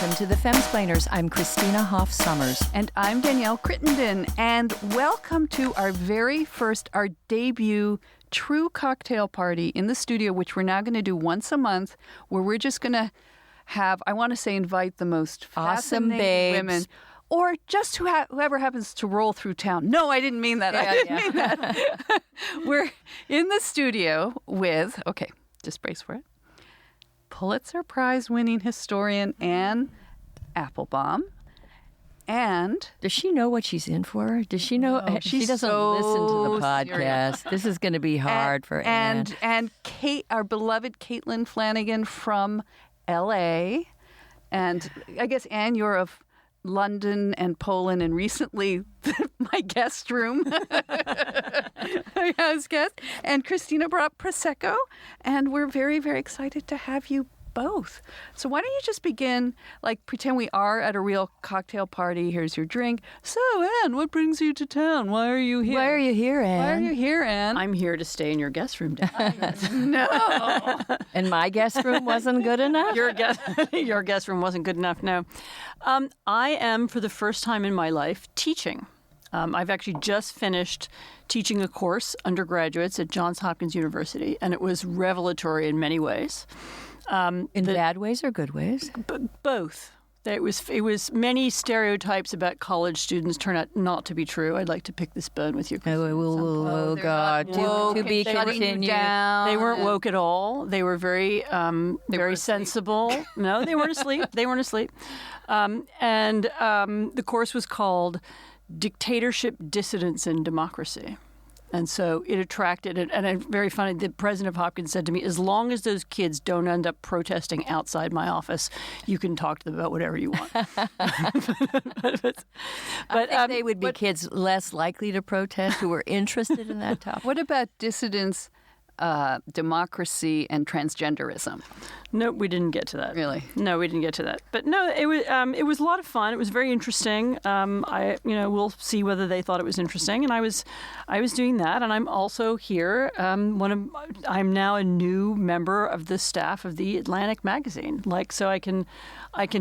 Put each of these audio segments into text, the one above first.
Welcome to the Femsplainers. I'm Christina Hoff-Summers. And I'm Danielle Crittenden. And welcome to our very first, our debut true cocktail party in the studio, which we're now going to do once a month, where we're just going to have, I want to say, invite the most awesome fascinating babes. women. Or just whoever happens to roll through town. No, I didn't mean that. I didn't mean that. We're in the studio with, okay, just brace for it, Pulitzer-Prize-winning historian Anne Applebaum. And does she know what she's in for? Does she know? She doesn't so listen to the podcast. serious. This is going to be hard for Anne. And Kate, our beloved Caitlin Flanagan from L.A. And I guess, Anne, you're of London and Poland, and recently my guest room. My house guest. And Christina brought Prosecco, and we're very, very excited to have you both. So why don't you just begin, like, pretend we are at a real cocktail party. Here's your drink. So, Anne, what brings you to town? Why are you here? Why are you here, Anne? Why are you here, Anne? I'm here to stay in your guest room, Dan. No. And my guest room wasn't good enough? Your guest room wasn't good enough, no. I am, for the first time in my life, teaching. I've actually just finished teaching a course, undergraduates at Johns Hopkins University, and it was revelatory in many ways. In bad ways or good ways? Both. It was many stereotypes about college students turn out not to be true. I'd like to pick this bone with you. Oh God! To be continued. They weren't woke at all. They were very sensible. No, they weren't asleep. And the course was called Dictatorship, Dissidence, and Democracy. And so it attracted, and very funny, the president of Hopkins said to me, as long as those kids don't end up protesting outside my office, you can talk to them about whatever you want. But I think they would be kids less likely to protest who were interested in that topic. What about dissidence, democracy, and transgenderism? No, we didn't get to that. Really? No, we didn't get to that. But no, it was a lot of fun. It was very interesting. We'll see whether they thought it was interesting. And I was doing that, and I'm also here. I'm now a new member of the staff of the Atlantic magazine. So I can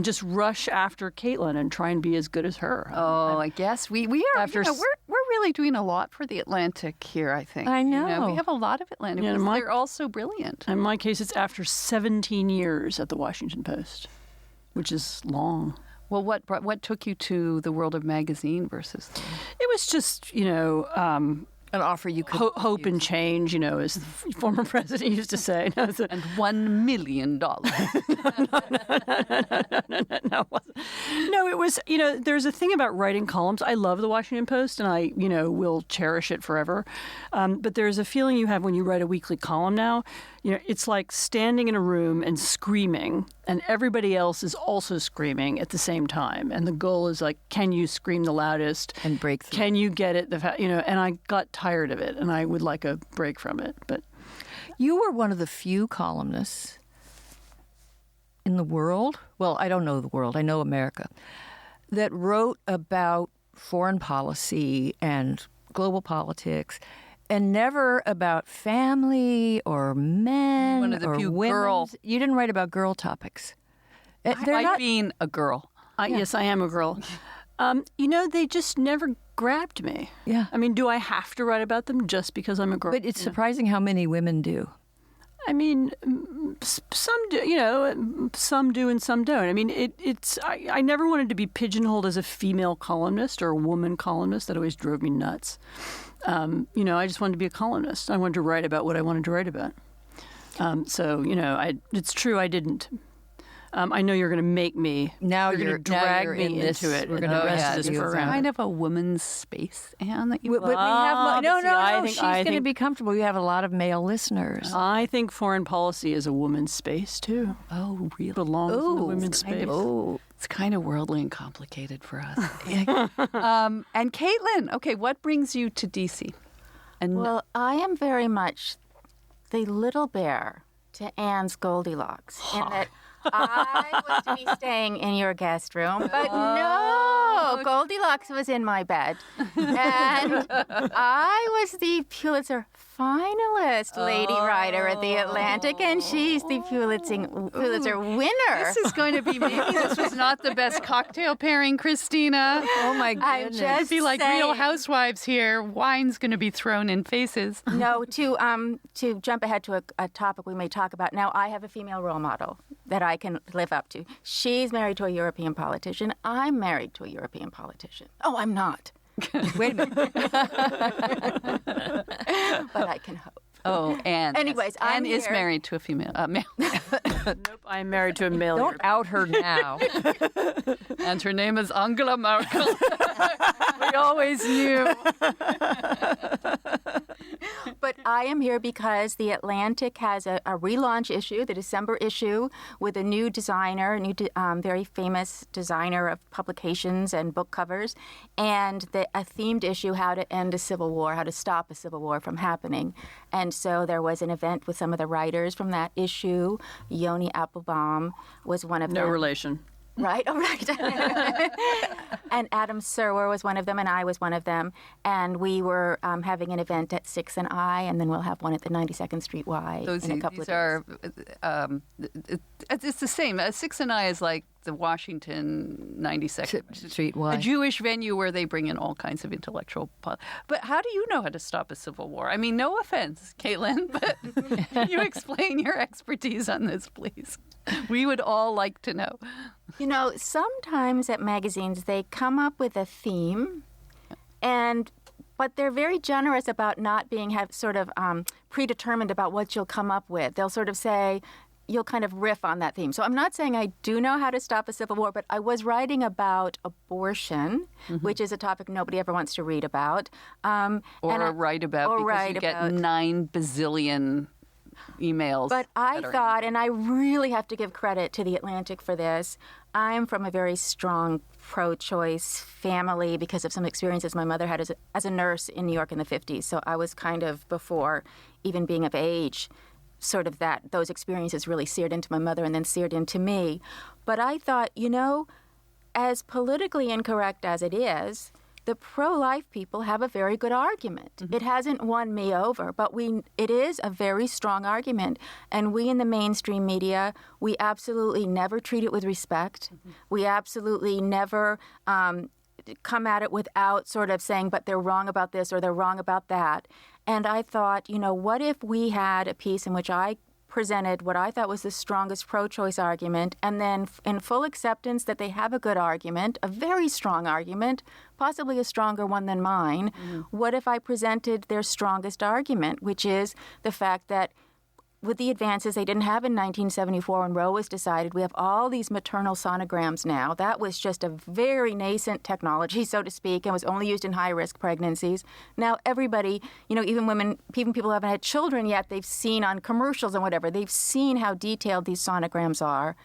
just rush after Caitlin and try and be as good as her. I guess we are. After we're really doing a lot for the Atlantic here, I think. I know. We have a lot of Atlantic. Yeah, they're all so brilliant. In my case, it's after 17 years at the Washington Post, which is long. Well, what took you to the world of magazine versus? It was just, an offer you could hope and change, as the former president used to say. And $1 million. No, it was, there's a thing about writing columns. I love the Washington Post, and I, will cherish it forever. But there's a feeling you have when you write a weekly column now. It's like standing in a room and screaming, and everybody else is also screaming at the same time. And the goal is like, can you scream the loudest and break through? Can you get it? And I got tired of it, and I would like a break from it. But you were one of the few columnists in the world. Well, I don't know the world. I know America, that wrote about foreign policy and global politics, and never about family or men one of the or few women. girl. You didn't write about girl topics. Being a girl. Yes, I am a girl. They just never grabbed me. Yeah. I mean, do I have to write about them just because I'm a girl? But it's surprising how many women do. I mean, some do, some do and some don't. I mean, I never wanted to be pigeonholed as a female columnist or a woman columnist. That always drove me nuts. I just wanted to be a columnist. I wanted to write about what I wanted to write about. It's true I didn't. I know you're going to make me. Now you're going to drag me into it. We're going to rest this program. Kind of a woman's space, Anne. That you we have no. She's going to be comfortable. You have a lot of male listeners. I think foreign policy is a woman's space too. Oh, really? Belongs in the women's space. It's kind of worldly and complicated for us. And Caitlin, okay, what brings you to D.C.? Well, I am very much the little bear to Anne's Goldilocks in that I was to be staying in your guest room, but no, No, Goldilocks was in my bed. And I was the Pulitzer finalist lady writer at The Atlantic, and she's the Pulitzer winner. This is going to be maybe this was not the best cocktail pairing, Christina. Oh my I'm goodness. just It'd be like saying. Real Housewives here. Wine's going to be thrown in faces. No, to jump ahead to a topic we may talk about. Now, I have a female role model that I can live up to. She's married to a European politician. I'm married to a European politician. Oh, I'm not. Wait a minute. But I can hope. Oh, Anne. Anyways, Anne I'm is here. married to a male. Nope, I'm married to a male. Don't out her now. And her name is Angela Merkel. We always knew. But I am here because The Atlantic has a relaunch issue, the December issue, with a new designer, very famous designer of publications and book covers, and a themed issue, how to end a civil war, how to stop a civil war from happening. And so there was an event with some of the writers from that issue. Anne Applebaum was one of them. No relation. Right? Oh, right. And Adam Serwer was one of them, and I was one of them. And we were having an event at 6 and I, and then we'll have one at the 92nd Street Y in a couple of days. It's the same. 6 and I is like the Washington 92nd Street Y. A Jewish venue where they bring in all kinds of intellectual. But how do you know how to stop a civil war? I mean, no offense, Caitlin, but can you explain your expertise on this, please? We would all like to know. You know, sometimes at magazines they come up with a theme, but they're very generous about not being predetermined about what you'll come up with. They'll sort of say, you'll kind of riff on that theme. So I'm not saying I do know how to stop a civil war, but I was writing about abortion, which is a topic nobody ever wants to read about. Or write about because you get 9 bazillion emails. But I thought, and I really have to give credit to The Atlantic for this, I'm from a very strong pro-choice family because of some experiences my mother had as a nurse in New York in the 50s. So I was kind of, before even being of age, sort of those experiences really seared into my mother and then seared into me. But I thought, as politically incorrect as it is, the pro-life people have a very good argument. It hasn't won me over, but it is a very strong argument. And we in the mainstream media, we absolutely never treat it with respect. We absolutely never come at it without sort of saying, but they're wrong about this or they're wrong about that. And I thought, what if we had a piece in which I presented what I thought was the strongest pro-choice argument, and then in full acceptance that they have a good argument, a very strong argument, possibly a stronger one than mine, what if I presented their strongest argument, which is the fact that with the advances they didn't have in 1974 when Roe was decided, we have all these maternal sonograms now. That was just a very nascent technology, so to speak, and was only used in high-risk pregnancies. Now everybody, even women, even people who haven't had children yet, they've seen on commercials and whatever, they've seen how detailed these sonograms are.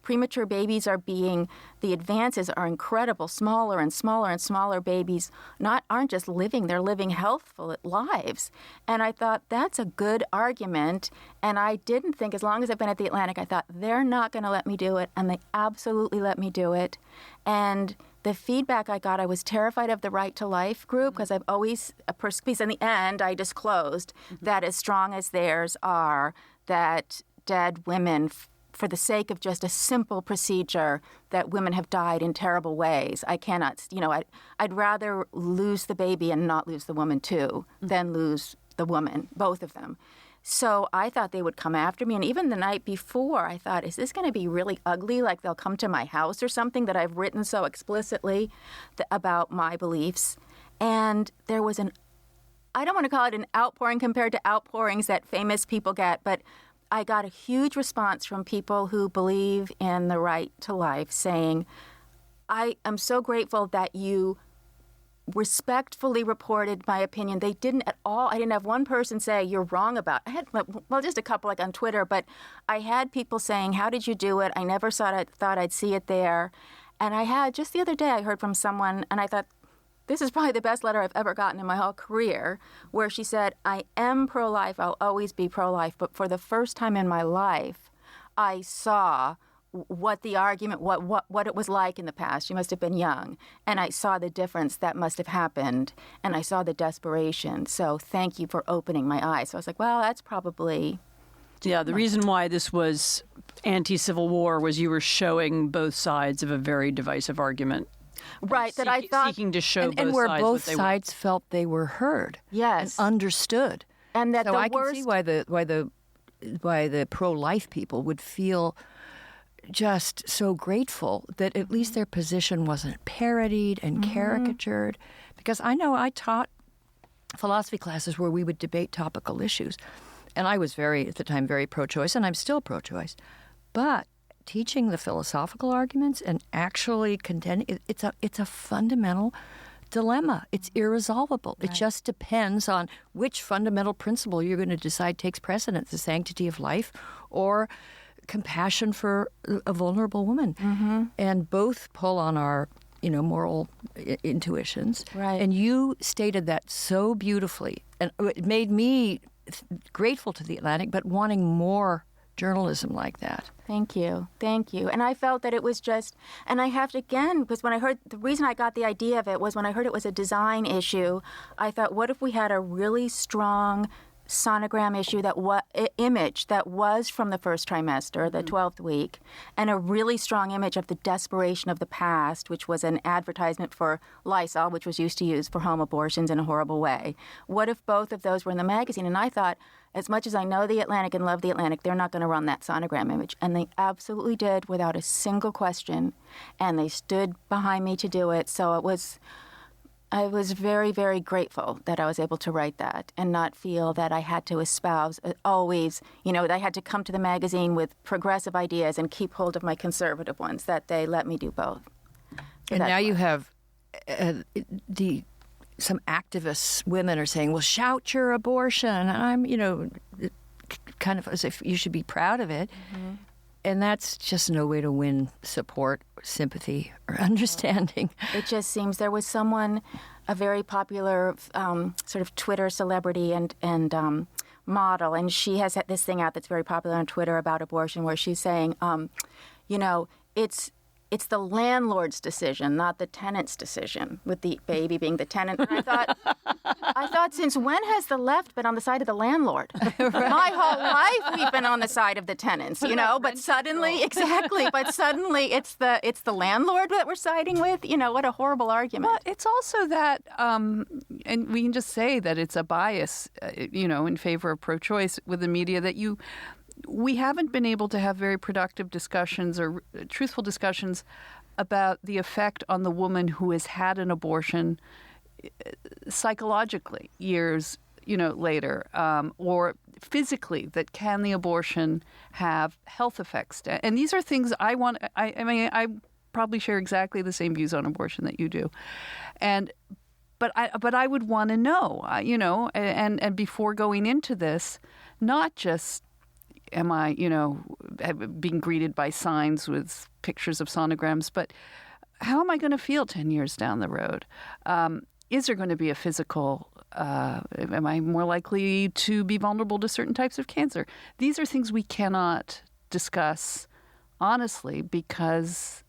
Premature babies the advances are incredible. Smaller and smaller and smaller babies aren't just living, they're living healthful lives. And I thought, that's a good argument. And I didn't think, as long as I've been at The Atlantic, I thought, they're not going to let me do it. And they absolutely let me do it. And the feedback I got, I was terrified of the Right to Life group because I've always, in the end, I disclosed that as strong as theirs are, that dead women, for the sake of just a simple procedure, that women have died in terrible ways. I cannot, I'd rather lose the baby and not lose the woman too than lose the woman, both of them. So I thought they would come after me. And even the night before, I thought, is this going to be really ugly? Like they'll come to my house or something that I've written so explicitly about my beliefs. And there was I don't want to call it an outpouring compared to outpourings that famous people get, but I got a huge response from people who believe in the right to life saying, I am so grateful that you respectfully reported my opinion. They didn't at all. I didn't have one person say, you're wrong about it. I had, just a couple like on Twitter, but I had people saying, how did you do it? I never thought I'd see it there. And I had, just the other day, I heard from someone, and I thought, this is probably the best letter I've ever gotten in my whole career, where she said, I am pro-life, I'll always be pro-life, but for the first time in my life, I saw what the argument, what it was like in the past. She must have been young. And I saw the difference that must have happened, and I saw the desperation. So thank you for opening my eyes. So I was like, well, that's probably... Yeah, the reason why this was anti-Civil War was you were showing both sides of a very divisive argument. Right, that I thought... Seeking to show both and where sides both what they sides felt they were heard. Yes. And understood. And that so the I worst... can see why the pro-life people would feel just so grateful that at least their position wasn't parodied and caricatured. Because I know I taught philosophy classes where we would debate topical issues. And I was at the time, very pro-choice, and I'm still pro-choice. But teaching the philosophical arguments and actually contending, it's a fundamental dilemma. It's irresolvable. Right. It just depends on which fundamental principle you're going to decide takes precedence, the sanctity of life or compassion for a vulnerable woman. Mm-hmm. And both pull on our moral intuitions. Right. And you stated that so beautifully. And it made me grateful to The Atlantic, but wanting more journalism like that. Thank you. And I felt that it was just, and I have to, again, because when I heard, the reason I got the idea of it was when I heard it was a design issue, I thought, what if we had a really strong sonogram issue image that was from the first trimester, the 12th week, and a really strong image of the desperation of the past, which was an advertisement for Lysol, which was used to use for home abortions in a horrible way. What if both of those were in the magazine? And I thought, as much as I know The Atlantic and love The Atlantic, they're not going to run that sonogram image. And they absolutely did without a single question. And they stood behind me to do it. So I was very, very grateful that I was able to write that and not feel that I had to espouse always, that I had to come to the magazine with progressive ideas and keep hold of my conservative ones, that they let me do both. So and now you have some activists, women are saying, well, shout your abortion. And I'm, kind of as if you should be proud of it. Mm-hmm. And that's just no way to win support, sympathy, or understanding. It just seems there was someone, a very popular sort of Twitter celebrity and model, and she has this thing out that's very popular on Twitter about abortion, where she's saying, it's the landlord's decision, not the tenant's decision, with the baby being the tenant. And I thought, since when has the left been on the side of the landlord? Right. My whole life we've been on the side of the tenants, but suddenly, it's the landlord that we're siding with. What a horrible argument. Well, it's also that, and we can just say that it's a bias, in favor of pro-choice with the media, that we haven't been able to have very productive discussions or truthful discussions about the effect on the woman who has had an abortion psychologically years, later, or physically, that can the abortion have health effects? And these are things I probably share exactly the same views on abortion that you do. But I would want to know, and before going into this, not just am I, being greeted by signs with pictures of sonograms, but how am I going to feel 10 years down the road? Is there going to be a physical, am I more likely to be vulnerable to certain types of cancer? These are things we cannot discuss honestly, because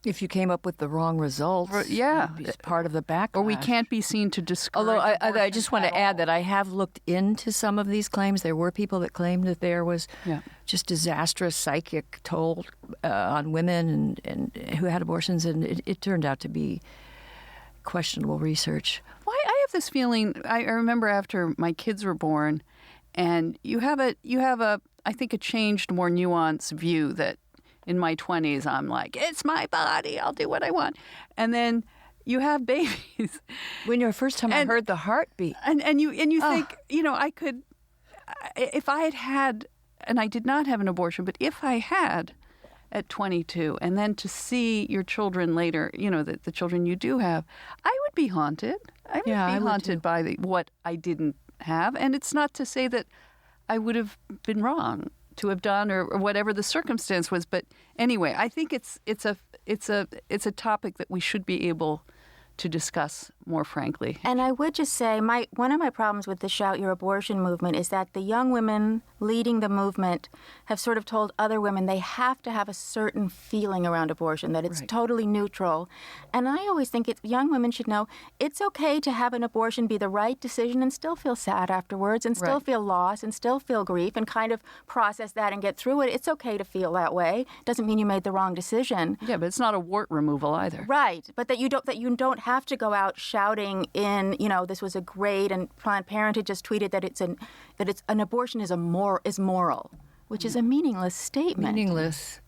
if you came up with the wrong results, it's part of the backlash. Or we can't be seen to discourage. Although I just want to add that I have looked into some of these claims. There were people that claimed that there was just disastrous psychic toll on women and who had abortions, and it turned out to be questionable research. Well, I have this feeling. I remember after my kids were born, and you have a I think a changed, more nuanced view that. In my 20s, I'm like, it's my body, I'll do what I want. And then you have babies. When you're first time I heard the heartbeat. And you think, I could, if I had, and I did not have an abortion, but if I had at 22, and then to see your children later, the children you do have, I would be haunted. I would be haunted by what I didn't have. And it's not to say that I would have been wrong to have done or whatever the circumstance was, but anyway, I think it's a topic that we should be able to discuss more frankly. And I would just say one of my problems with the Shout Your Abortion movement is that the young women leading the movement have sort of told other women they have to have a certain feeling around abortion, that it's totally neutral. And I always think young women should know it's okay to have an abortion be the right decision and still feel sad afterwards and still feel loss and still feel grief and kind of process that and get through it. It's okay to feel that way. Doesn't mean you made the wrong decision. Yeah, but it's not a wart removal either. Right, but that you don't have to go out shouting in, this was a great, and Planned Parenthood just tweeted that an abortion is moral, which is a meaningless statement. Meaningless.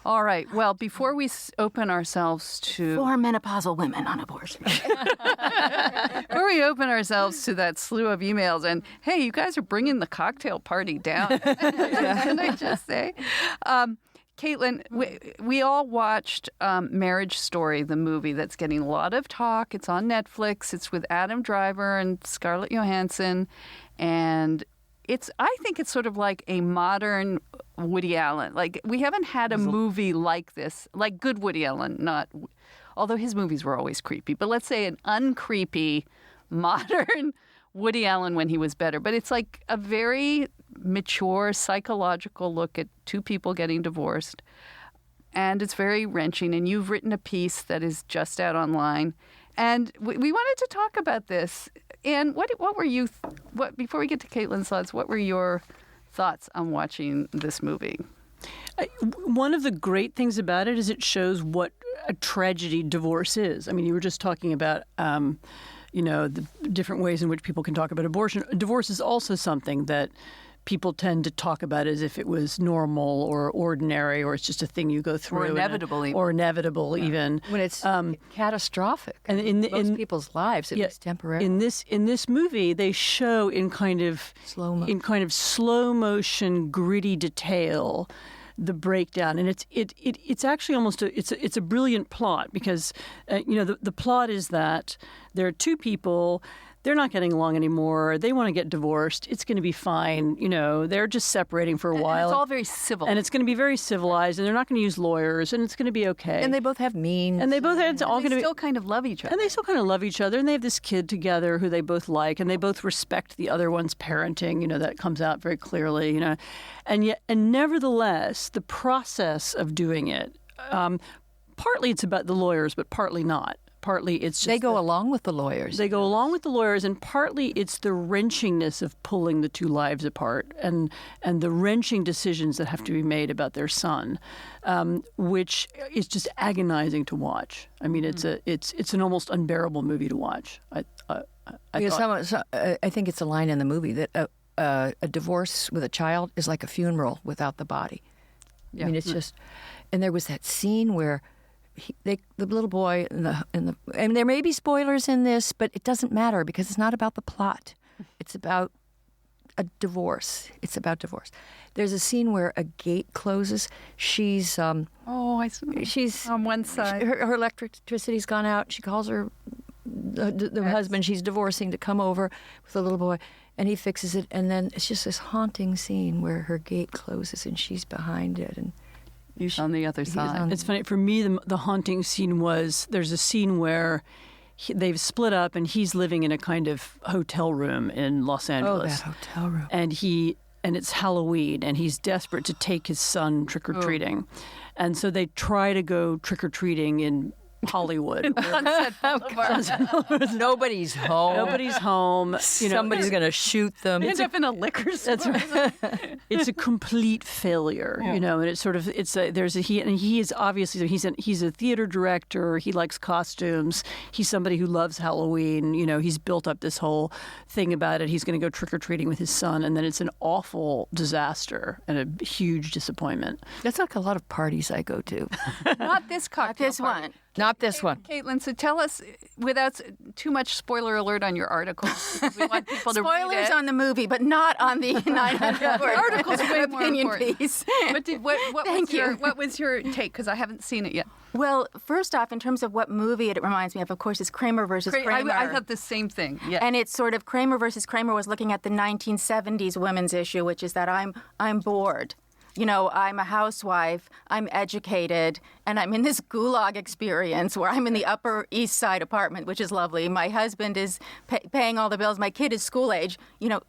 All right. Well, before we open ourselves to For menopausal women on abortion. before we open ourselves to that slew of emails, and hey, you guys are bringing the cocktail party down. Can I just say? Caitlin, we all watched Marriage Story, the movie that's getting a lot of talk. It's on Netflix. It's with Adam Driver and Scarlett Johansson. And I think it's sort of like a modern Woody Allen. Like, we haven't had a movie like this, like good Woody Allen, although his movies were always creepy. But let's say an uncreepy, modern Woody Allen when he was better. But it's like a very mature psychological look at two people getting divorced, and it's very wrenching. And you've written a piece that is just out online, and we wanted to talk about this. And what were you? Before we get to Caitlin's thoughts, what were your thoughts on watching this movie? One of the great things about it is it shows what a tragedy divorce is. I mean, you were just talking about the different ways in which people can talk about abortion. Divorce is also something that people tend to talk about as if it was normal or ordinary, or it's just a thing you go through. Or inevitable even. When it's catastrophic and in most people's lives, it was temporary. In this movie, they show in kind of slow motion, gritty detail the breakdown, and it's actually almost it's a brilliant plot, because the plot is that there are two people. They're not getting along anymore. They want to get divorced. It's going to be fine. They're just separating for a while. And it's all very civil. And it's going to be very civilized, and they're not going to use lawyers, and it's going to be okay. And they both have means. And they both still kind of love each other. And they still kind of love each other, and they have this kid together who they both like, and they both respect the other one's parenting. That comes out very clearly. And nevertheless, the process of doing it, partly it's about the lawyers, but partly not. Partly it's just they go along with the lawyers. They go along with the lawyers, and partly it's the wrenchingness of pulling the two lives apart, and the wrenching decisions that have to be made about their son, which is just agonizing to watch. I mean, it's an almost unbearable movie to watch. I think it's a line in the movie that a divorce with a child is like a funeral without the body. Yeah. I mean, it's just, and there was that scene where the little boy and there may be spoilers in this, but it doesn't matter because it's not about the plot. It's about a divorce. It's about divorce. There's a scene where a gate closes. She's I see. She's on one side. Her electricity's gone out. She calls her the husband she's divorcing to come over with the little boy, and he fixes it. And then it's just this haunting scene where her gate closes and she's behind it, and on the other side. It's funny. For me, the haunting scene was, there's a scene where they've split up and he's living in a kind of hotel room in Los Angeles. Oh, that hotel room. And it's Halloween, and he's desperate to take his son trick-or-treating. Oh. And so they try to go trick-or-treating in Hollywood. Nobody's home. Nobody's home. Somebody's going to shoot them. They end up in a liquor store. That's right. It's a complete failure, and it's sort of he is obviously he's a theater director. He likes costumes. He's somebody who loves Halloween. He's built up this whole thing about it. He's going to go trick or treating with his son, and then it's an awful disaster and a huge disappointment. That's like a lot of parties I go to. Not this cocktail. Not this party. one. Not this one. Caitlin, so tell us, without too much spoiler alert on your article, we want people to read it. Spoilers on the movie, but not on the 900-word article's way more opinion important. piece. But what was your take? Because I haven't seen it yet. Well, first off, in terms of what movie it reminds me of course, is Kramer versus Kramer. I thought the same thing. Yeah. And it's sort of Kramer versus Kramer was looking at the 1970s women's issue, which is that I'm bored. I'm a housewife, I'm educated, and I'm in this gulag experience where I'm in the Upper East Side apartment, which is lovely. My husband is paying all the bills. My kid is school age.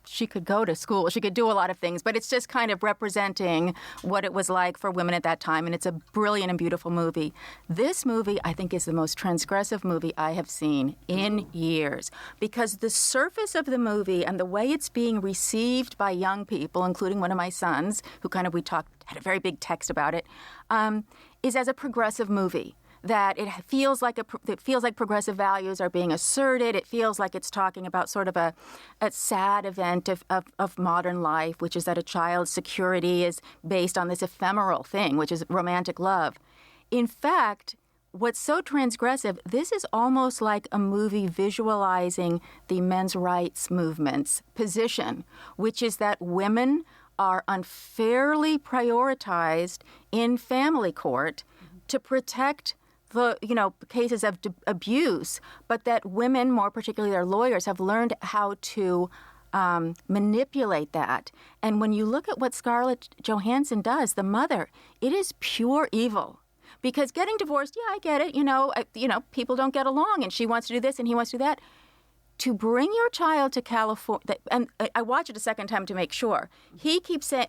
She could go to school. She could do a lot of things, but it's just kind of representing what it was like for women at that time, and it's a brilliant and beautiful movie. This movie, I think, is the most transgressive movie I have seen in years, because the surface of the movie and the way it's being received by young people, including one of my sons, who had a very big text about it, is as a progressive movie. That it feels like progressive values are being asserted. It feels like it's talking about sort of a sad event of modern life, which is that a child's security is based on this ephemeral thing, which is romantic love. In fact, what's so transgressive, this is almost like a movie visualizing the men's rights movement's position, which is that women are unfairly prioritized in family court to protect the cases of abuse, but that women, more particularly their lawyers, have learned how to manipulate that. And when you look at what Scarlett Johansson does, the mother, it is pure evil. Because getting divorced, yeah, I get it. People don't get along, and she wants to do this and he wants to do that. To bring your child to California, and I watch it a second time to make sure. He keeps saying,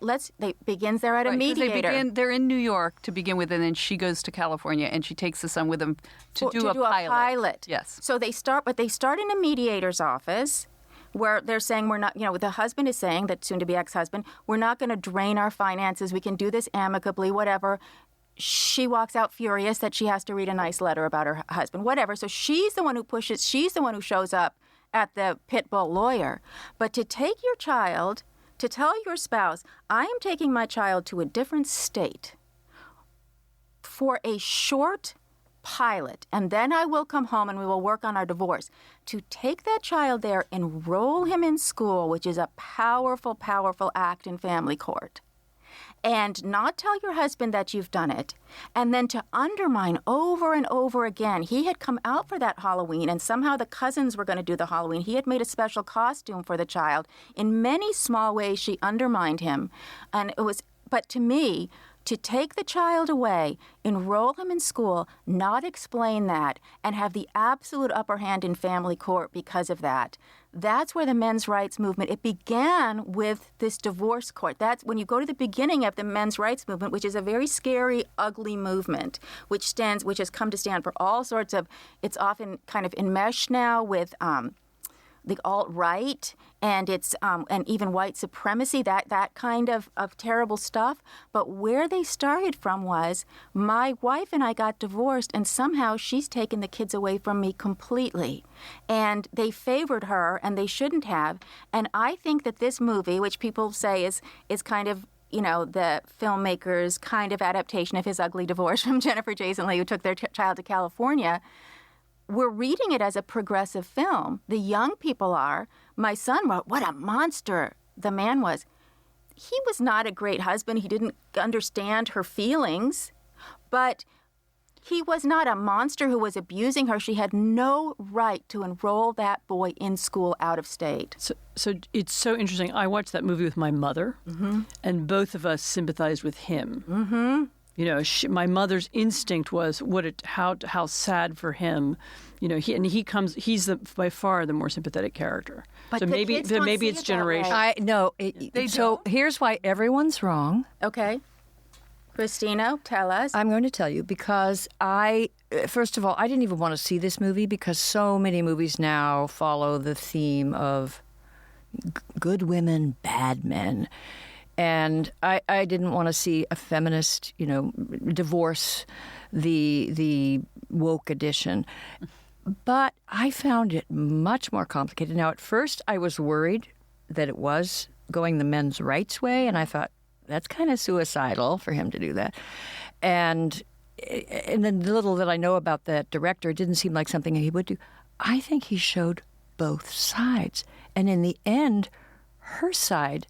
begins there at a mediator. They're in New York to begin with, and then she goes to California, and she takes the son with them to do a pilot. Yes. So they start in a mediator's office, where they're saying we're not, the husband is saying, that soon-to-be ex-husband, we're not going to drain our finances. We can do this amicably, whatever. She walks out furious that she has to read a nice letter about her husband, whatever. So she's the one who pushes. She's the one who shows up at the pit bull lawyer. But to take your child, to tell your spouse, I am taking my child to a different state for a short pilot, and then I will come home and we will work on our divorce. To take that child there, enroll him in school, which is a powerful, powerful act in family court, and not tell your husband that you've done it, and then to undermine over and over again. He had come out for that Halloween, and somehow the cousins were going to do the Halloween. He had made a special costume for the child. In many small ways, she undermined him. And but to me, to take the child away, enroll him in school, not explain that, and have the absolute upper hand in family court because of that. That's where the men's rights movement, it began with this divorce court. That's when you go to the beginning of the men's rights movement, which is a very scary, ugly movement, which has come to stand for all sorts of, it's often kind of enmeshed now with the alt-right, and it's and even white supremacy, that kind of terrible stuff. But where they started from was, my wife and I got divorced, and somehow she's taken the kids away from me completely. And they favored her, and they shouldn't have. And I think that this movie, which people say is kind of, the filmmaker's kind of adaptation of His Ugly Divorce from Jennifer Jason Leigh, who took their child to California, we're reading it as a progressive film. The young people are. My son wrote, what a monster the man was. He was not a great husband. He didn't understand her feelings. But he was not a monster who was abusing her. She had no right to enroll that boy in school out of state. So it's so interesting. I watched that movie with my mother, and both of us sympathized with him. Mm-hmm. My mother's instinct was how sad for him. He's by far the more sympathetic character. But so maybe it's generational. So here's why everyone's wrong. Okay. Christina, tell us. I'm going to tell you because first of all, I didn't even want to see this movie because so many movies now follow the theme of good women, bad men. And I didn't want to see a feminist, divorce the woke edition. But I found it much more complicated. Now, at first, I was worried that it was going the men's rights way, and I thought, that's kind of suicidal for him to do that. And then the little that I know about that director, it didn't seem like something he would do. I think he showed both sides. And in the end, her side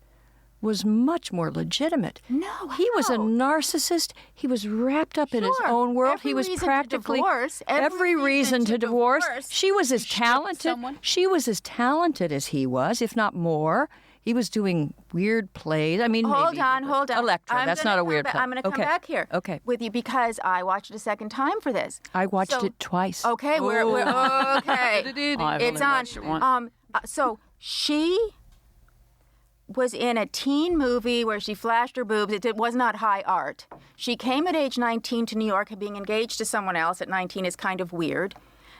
was much more legitimate. No, he was a narcissist. He was wrapped up in his own world. He was practically every reason to divorce. She was as talented. She was as talented as he was, if not more. He was doing weird plays. I mean, Hold maybe, on, but hold on. Electra. That's not a weird play. I'm going to come Okay. back here Okay. with you because I watched it a second time for this. I watched So- it twice. Okay, we're okay. I've It's only on. watched it once. So she was in a teen movie where she flashed her boobs. It was not high art. She came at age 19 to New York, and being engaged to someone else at 19 is kind of weird.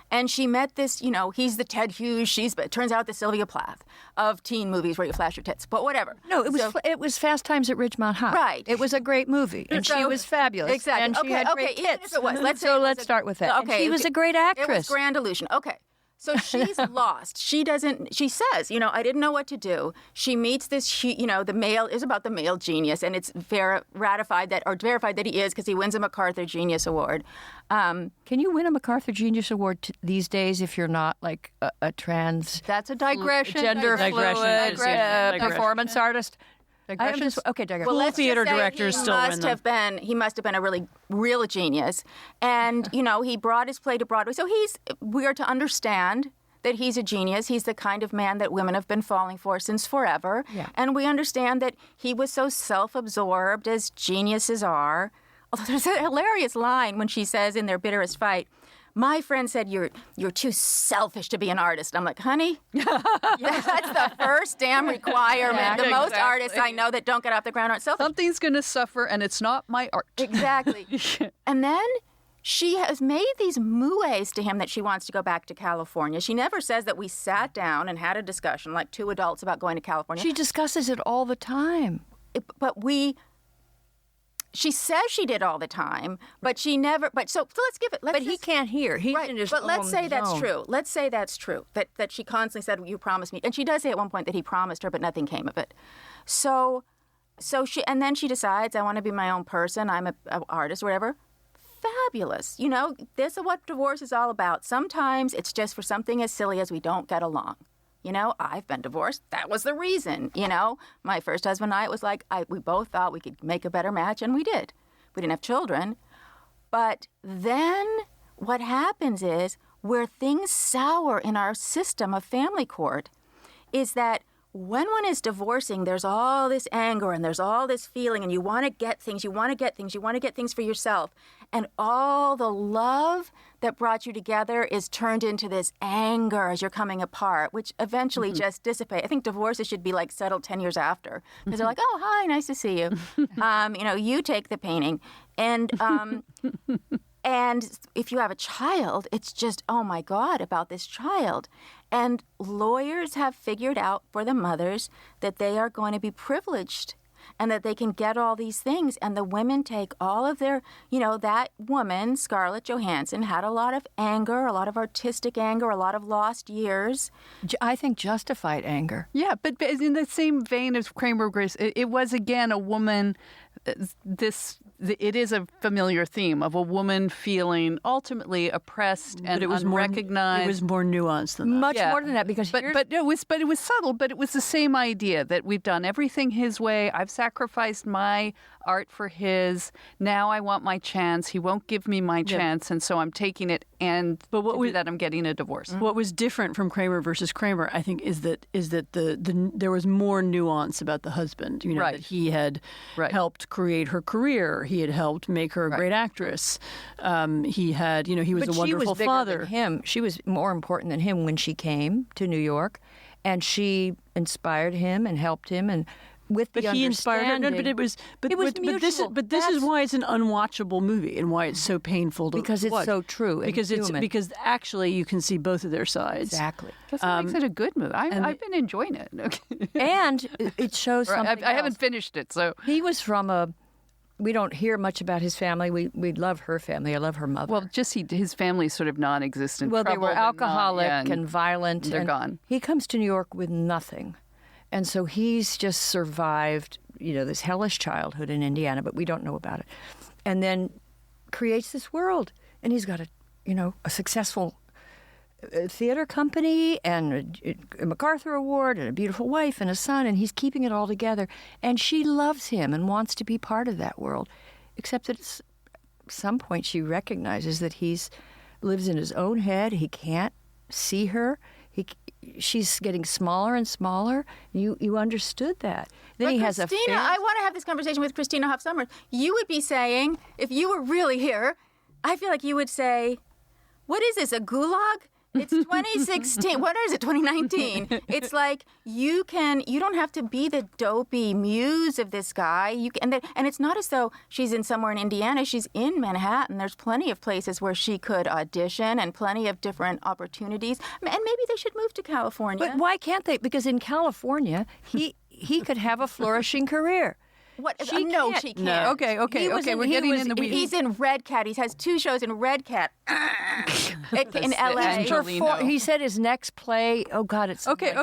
And she met this, he's the Ted Hughes, it turns out the Sylvia Plath of teen movies where you flash your tits. But whatever. No, it was So- it was Fast Times at Ridgemont High. Right. It was a great movie, and she So- was fabulous. Exactly. And she had great even tits. if it was. Let's say so it was let's start with that. And she was a great It was actress. Grand Illusion. Okay. So she's lost. She says, I didn't know what to do. She meets this, the male, is about the male genius, and it's verified that he is because he wins a MacArthur Genius Award. Can you win a MacArthur Genius Award these days if you're not like a trans That's a digression. gender Digression. fluid Digression. performance artist? Digression. Digression. Well, let's theater just say directors he still win must them. have been. He must have been a really real genius, and he brought his play to Broadway. So we are to understand that he's a genius. He's the kind of man that women have been falling for since forever, and we understand that he was so self-absorbed as geniuses are. Although there's a hilarious line when she says in their bitterest fight, "My friend said you're too selfish to be an artist." I'm like, honey, that's the first damn requirement. The most artists I know that don't get off the ground aren't selfish. Something's going to suffer, and it's not my art. Exactly. And then she has made these mooes to him that she wants to go back to California. She never says that we sat down and had a discussion like two adults about going to California. She discusses it all the time. She says she did all the time, but she never. So let's give it. But he can't hear. He's Right, in his but let's own say that's zone. true. Let's say that's true. That she constantly said, "You promised me," and she does say at one point that he promised her, but nothing came of it. So then she decides, "I want to be my own person. I'm an artist, whatever." Fabulous. This is what divorce is all about. Sometimes it's just for something as silly as we don't get along. I've been divorced. That was the reason. My first husband and I, it was like we both thought we could make a better match, and we did. We didn't have children. But then what happens is where things sour in our system of family court is that when one is divorcing, there's all this anger and there's all this feeling, and you want to get things, you want to get things for yourself. And all the love that brought you together is turned into this anger as you're coming apart, which eventually just dissipates. I think divorces should be like settled 10 years after. Because they're like, "Oh, hi, nice to see you. You take the painting." And and if you have a child, it's just, oh my God, about this child. And lawyers have figured out for the mothers that they are going to be privileged and that they can get all these things. And the women take all of their, that woman, Scarlett Johansson, had a lot of anger, a lot of artistic anger, a lot of lost years. I think justified anger. Yeah, but in the same vein as Kramer Grace, it was again a woman. It is a familiar theme of a woman feeling ultimately oppressed and But it was unrecognized. It was more nuanced than that. Much Yeah. more than that, because But it was subtle. But it was the same idea that we've done everything his way. I've sacrificed my art for his. Now I want my chance. He won't give me my chance, and so I'm taking it. And But what to we- do that, I'm getting a divorce. What was different from Kramer versus Kramer, I think, is that there was more nuance about the husband. Right. That he had Right. helped create her career. He had helped make her a great actress. He had, he was but a wonderful she was bigger father. than him. She was more important than him when she came to New York, and she inspired him and helped him, and with But the he inspired her. No, understanding- but it was. But, It was but this is. mutual. But this is why it's an unwatchable movie, and why it's so painful to Because it's watch. so true and Because human. because actually you can see both of their sides. Exactly. That's what makes it a good movie. I've been enjoying it. Okay. And it shows something I haven't else. finished it, so. He was from a. We don't hear much about his family. We love her family. I love her mother. Well, just his family's sort of non-existent. Well, they were troubled and alcoholic yeah, and violent. they're and gone. He comes to New York with nothing. And so he's just survived, this hellish childhood in Indiana, but we don't know about it. And then creates this world. And he's got a successful theater company and a MacArthur Award and a beautiful wife and a son, and he's keeping it all together. And she loves him and wants to be part of that world, except that at some point she recognizes that lives in his own head. He can't see her. she's getting smaller and smaller. You understood that. Then he has Christina, I want to have this conversation with Christina Hoff Sommers. You would be saying, if you were really here, I feel like you would say, what is this, a gulag? It's 2016. What is it, 2019? It's like you don't have to be the dopey muse of this guy. And it's not as though she's in somewhere in Indiana. She's in Manhattan. There's plenty of places where she could audition and plenty of different opportunities. And maybe they should move to California. But why can't they? Because in California, he could have a flourishing career. What? She No, can't. she can't. No. Okay. We're getting in the weeds. He's in Red Cat. He has 2 shows in Red Cat in L.A. He said his next play. Oh God, it's Okay.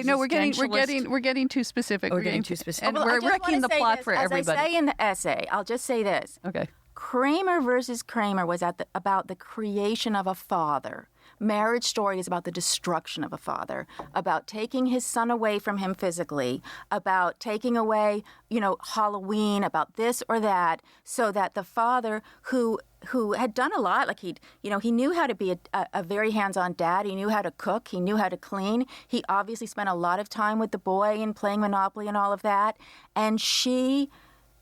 No, we're getting too specific. We're getting too specific. And Well, we're I just wrecking the wanna say plot this, for everybody. As I say in the essay, I'll just say this. Okay. Kramer versus Kramer was about the creation of a father. Marriage Story is about the destruction of a father, about taking his son away from him physically, about taking away, Halloween, about this or that, so that the father who had done a lot, like he knew how to be a very hands-on dad. He knew how to cook. He knew how to clean. He obviously spent a lot of time with the boy and playing Monopoly and all of that. And she,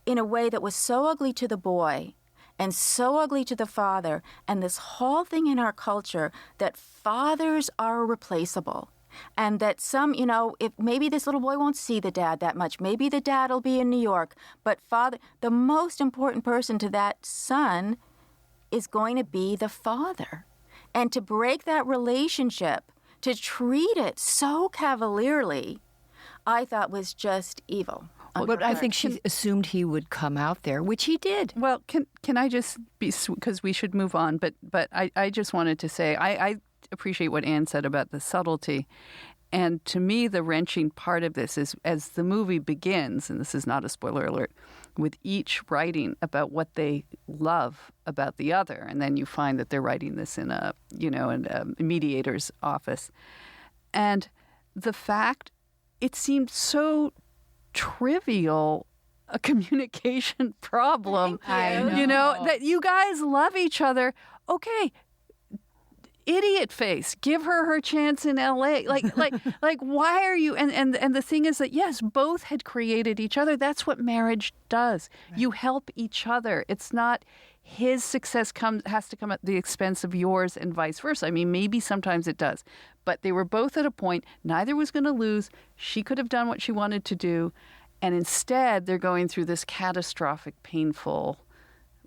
in a way that was so ugly to the boy, and so ugly to the father, and this whole thing in our culture that fathers are replaceable. And that if maybe this little boy won't see the dad that much, maybe the dad will be in New York, but the most important person to that son is going to be the father. And to break that relationship, to treat it so cavalierly, I thought was just evil. But I think she assumed he would come out there, which he did. Well, can I just be, because we should move on, but I just wanted to say I appreciate what Anne said about the subtlety. And to me, the wrenching part of this is as the movie begins, and this is not a spoiler alert, with each writing about what they love about the other. And then you find that they're writing this in a mediator's office. And the fact, it seemed so trivial a communication problem. I know that you guys love each other. Okay, idiot face. Give her chance in L.A. Like why are you? And the thing is that yes, both had created each other. That's what marriage does. Right. You help each other. It's not his success has to come at the expense of yours and vice versa. I mean, maybe sometimes it does, but they were both at a point. Neither was going to lose. She could have done what she wanted to do, and instead they're going through this catastrophic, painful,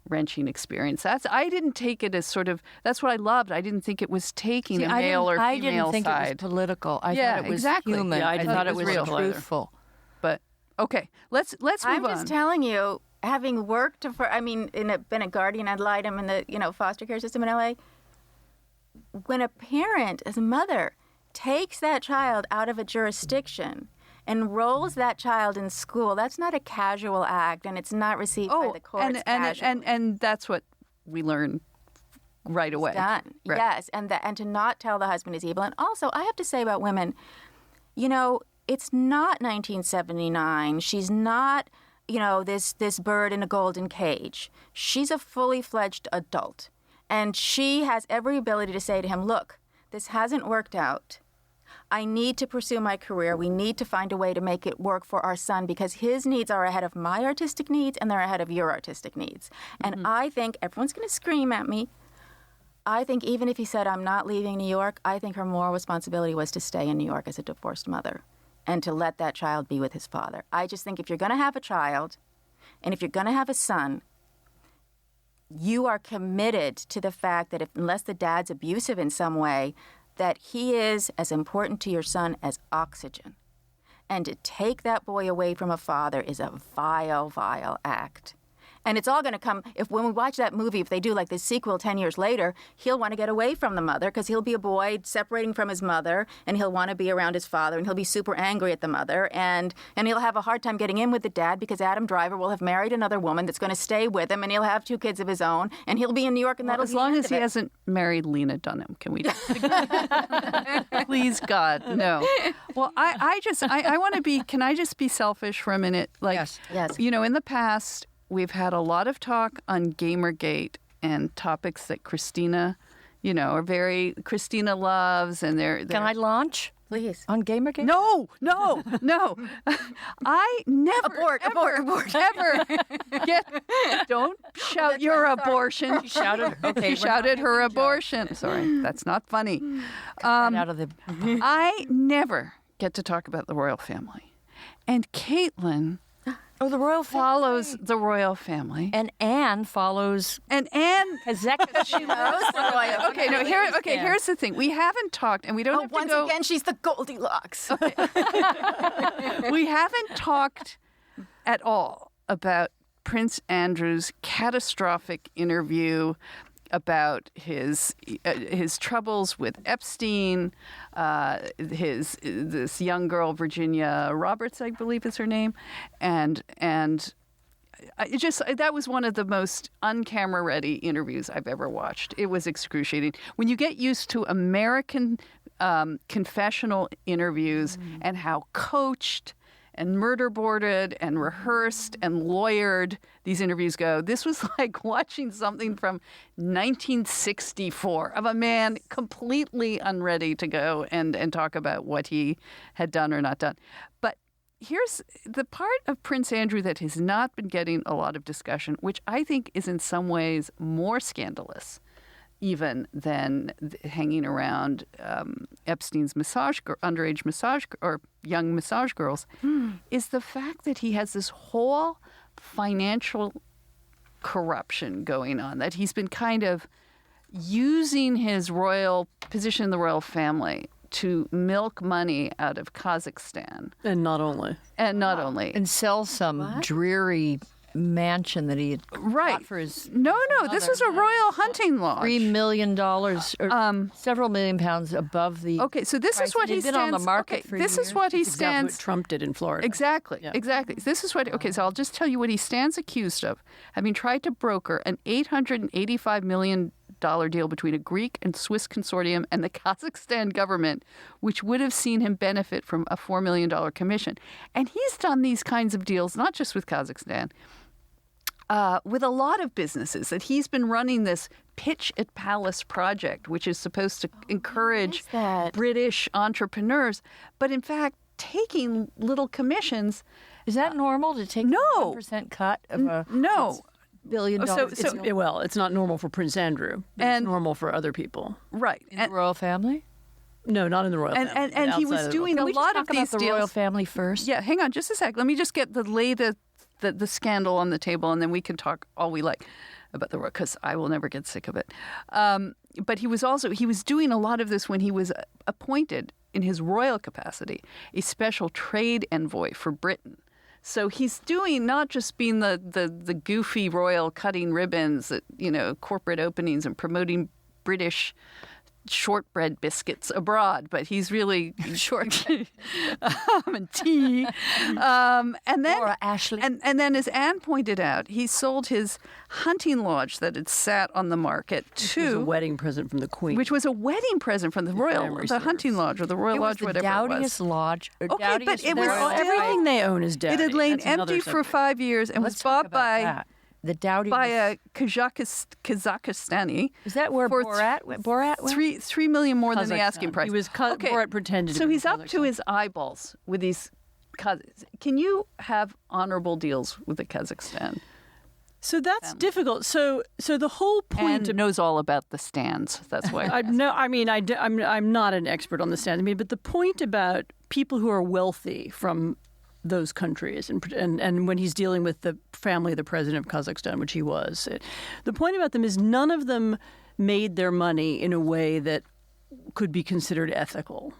wrenching experience. I didn't take it as sort of, that's what I loved. I didn't think it was taking a male or female side. I didn't think it was political. I thought it was human. Yeah, I thought it was real. truthful. But okay, let's move on. I'm just telling you, having worked been a guardian ad litem in the foster care system in LA, when a parent, as a mother, takes that child out of a jurisdiction, enrolls that child in school, that's not a casual act, and it's not received by the courts casually. And that's what we learn right away. It's done. Right. Yes, and to not tell the husband is evil. And also, I have to say about women, it's not 1979. She's not, this bird in a golden cage. She's a fully fledged adult. And she has every ability to say to him, look, this hasn't worked out. I need to pursue my career. We need to find a way to make it work for our son because his needs are ahead of my artistic needs and they're ahead of your artistic needs. And I think everyone's going to scream at me. I think even if he said, I'm not leaving New York, I think her moral responsibility was to stay in New York as a divorced mother and to let that child be with his father. I just think if you're going to have a child and if you're going to have a son, you are committed to the fact that unless the dad's abusive in some way, that he is as important to your son as oxygen. And to take that boy away from a father is a vile, vile act. And it's all going to come, when we watch that movie, if they do like this sequel 10 years later, he'll want to get away from the mother because he'll be a boy separating from his mother and he'll want to be around his father and he'll be super angry at the mother and he'll have a hard time getting in with the dad because Adam Driver will have married another woman that's going to stay with him and he'll have 2 kids of his own and he'll be in New York and that'll be as long the end as of he it. hasn't married Lena Dunham, can we just please God, no. Well, I want to be, can I just be selfish for a minute? Like, Yes. In the past, we've had a lot of talk on Gamergate and topics that Christina, are very Christina loves, and they're Can I launch Please. on Gamergate? No. I never Abort. ever don't shout your abortion. She shouted. Okay, She shouted her abortion. Sorry, that's not funny. out of the. I never get to talk about the royal family, and Caitlin Oh, the royal family. follows the royal family, And Anne follows and Anne. Kazakhstan. She knows the royal. Okay, no. Here's the thing. We haven't talked, and we don't have to Once go. again, she's the Goldilocks. We haven't talked at all about Prince Andrew's catastrophic interview, about his troubles with Epstein, this young girl Virginia Roberts, I believe is her name, and that was one of the most un-camera ready interviews I've ever watched. It was excruciating. When you get used to American confessional interviews and how coached and murder boarded and rehearsed and lawyered these interviews go, this was like watching something from 1964 of a man completely unready to go and talk about what he had done or not done. But here's the part of Prince Andrew that has not been getting a lot of discussion, which I think is in some ways more scandalous even than hanging around Epstein's underage massage or young massage girls, is the fact that he has this whole financial corruption going on, that he's been kind of using his royal position in the royal family to milk money out of Kazakhstan. And not only. And sell some dreary mansion that he had bought for his No, this was a royal hunting lodge. $3 million or several million pounds above the. Okay, so this price. is what It he had been stands. on the market for this years. is what he Exactly what stands. Trump did in Florida. Exactly, Yeah. exactly. This is what. Okay, so I'll just tell you what he stands accused of: having tried to broker an $885 million deal between a Greek and Swiss consortium and the Kazakhstan government, which would have seen him benefit from a $4 million commission. And he's done these kinds of deals, not just with Kazakhstan, with a lot of businesses, that he's been running this Pitch at Palace project, which is supposed to encourage British entrepreneurs, but in fact, taking little commissions. Is that normal to take No. a 1% cut of a No. $1 billion? It's not normal for Prince Andrew. But it's normal for other people. Right. in the royal family? No, not in the royal family. And he outside was of the doing Can a we lot just of talk these about the deals. royal family first? Yeah, hang on just a sec. Let me just lay the scandal on the table, and then we can talk all we like about the royal, because I will never get sick of it. But he was doing a lot of this when he was appointed in his royal capacity a special trade envoy for Britain. So he's doing not just being the goofy royal cutting ribbons at corporate openings and promoting British shortbread biscuits abroad, but he's really short and tea. And then Laura Ashley. and then, as Anne pointed out, he sold his hunting lodge that had sat on the market It was a to, wedding present from the Queen. which was a wedding present from the hunting lodge or the royal It was lodge, the whatever it was. dowdiest lodge. Or Okay, but dowdiest it was royal- still- everything they own is dead. It had lain empty for 5 years and Let's was talk bought about by that. The dowdy by was- a Kazakhstani. Is that where for Borat went? $3 million more than the Kazakhstan. asking price. He was Borat pretended. So to be he's up to Kazakhstan. his eyeballs with these. Can you have honorable deals with the Kazakhstan? So that's difficult. So the whole point And knows all about the stands. That's why. I'm not an expert on the stands. But the point about people who are wealthy from those countries, and when he's dealing with the family of the president of Kazakhstan, which he was, the point about them is none of them made their money in a way that could be considered ethical.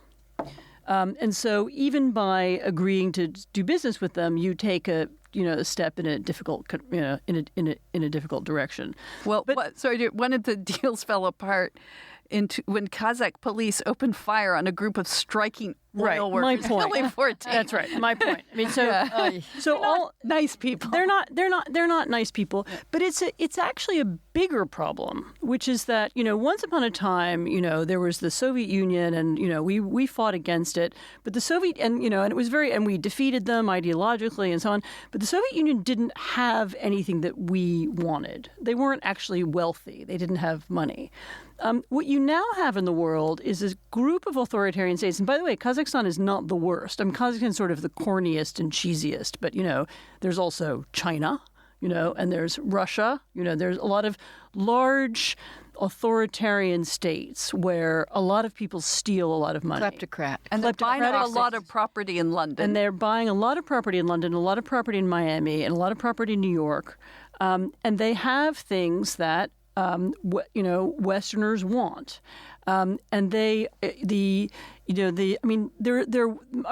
And so even by agreeing to do business with them, you take a step in a difficult in a difficult direction. Well, one of the deals fell apart when Kazakh police opened fire on a group of striking oil Right, my workers. point. Only 14. That's right. My point. I mean, so Yeah. so all Nice people. they're not nice people. But it's actually a bigger problem, which is that once upon a time there was the Soviet Union, and we fought against it, but the Soviet and it was and we defeated them ideologically and so on. But the Soviet Union didn't have anything that we wanted. They weren't actually wealthy. They didn't have money. What you now have in the world is this group of authoritarian states. And by the way, Kazakhstan is not the worst. Kazakhstan is sort of the corniest and cheesiest. But, there's also China, and there's Russia. There's a lot of large authoritarian states where a lot of people steal a lot of money. Kleptocrat. And they're buying up a lot of property in London. And they're buying a lot of property in London, a lot of property in Miami, and a lot of property in New York. And they have things that Westerners want, and a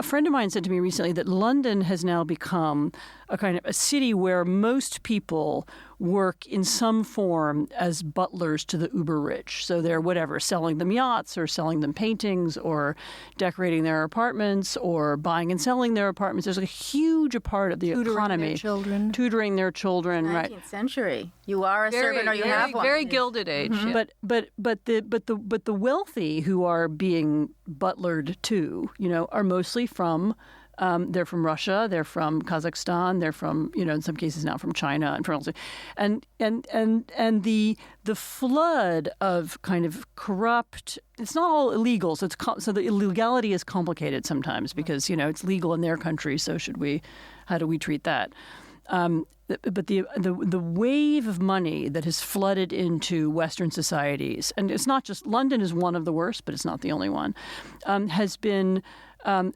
friend of mine said to me recently that London has now become a kind of a city where most people work in some form as butlers to the uber rich. So they're selling them yachts or selling them paintings or decorating their apartments or buying and selling their apartments. There's a huge part of the economy. Tutoring their children. 19th right. century. You are a servant or you have one. Very Gilded Age. Mm-hmm. Yeah. But the wealthy who are being butlered to, are mostly from. They're from Russia. They're from Kazakhstan. They're from, in some cases now from China and from, and the flood of kind of corrupt. It's not all illegal, so the illegality is complicated sometimes because it's legal in their country. So how do we treat that? But the wave of money that has flooded into Western societies, and it's not just London is one of the worst, but it's not the only one, has been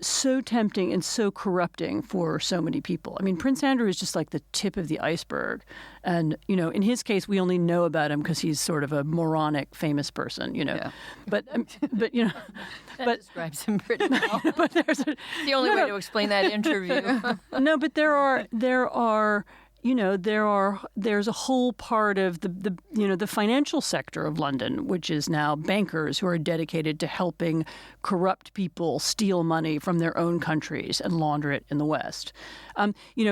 so tempting and so corrupting for so many people. I mean, Prince Andrew is just like the tip of the iceberg. And, in his case, we only know about him because he's sort of a moronic, famous person, Yeah. But that describes him pretty well. But there's the only way to explain that interview. No, but there's a whole part of the financial sector of London, which is now bankers who are dedicated to helping corrupt people steal money from their own countries and launder it in the West.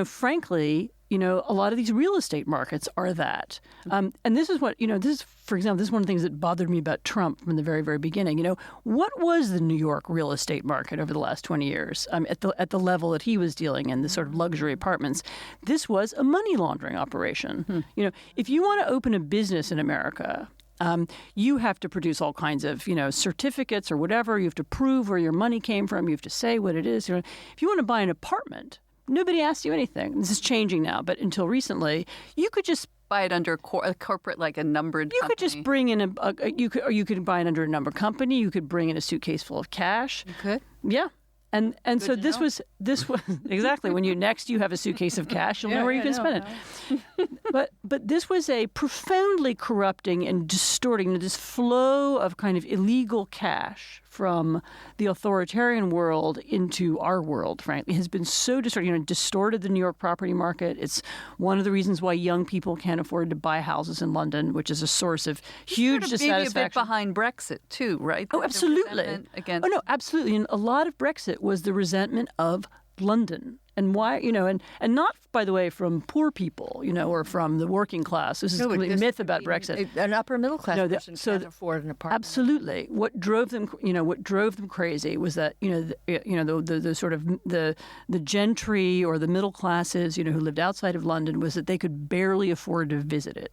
Frankly, a lot of these real estate markets are that. And this is for example, this is one of the things that bothered me about Trump from the very, very beginning. What was the New York real estate market over the last 20 years at the level that he was dealing in, the sort of luxury apartments? This was a money laundering operation. If you want to open a business in America, you have to produce all kinds of, certificates or whatever. You have to prove where your money came from. You have to say what it is. If you want to buy an apartment, nobody asks you anything. This is changing now, but until recently, you could just buy it under a corporate, like a numbered you company. could just bring in you could buy it under a numbered company. You could bring in a suitcase full of cash. You could? Yeah. And so this was exactly when you have a suitcase of cash, you'll know where you can spend it. But this was a profoundly corrupting and distorting this flow of kind of illegal cash from the authoritarian world into our world, frankly, has been so distorted the New York property market. It's one of the reasons why young people can't afford to buy houses in London, which is a source of huge dissatisfaction. Maybe a bit behind Brexit, too, right? Oh, absolutely. Oh, no, absolutely. And a lot of Brexit was the resentment of London. And why, and not, by the way, from poor people, or from the working class. This is a complete myth about Brexit. An upper middle class person can't afford an apartment. Absolutely. What drove them crazy was that, the sort of the gentry or the middle classes, who lived outside of London, was that they could barely afford to visit it.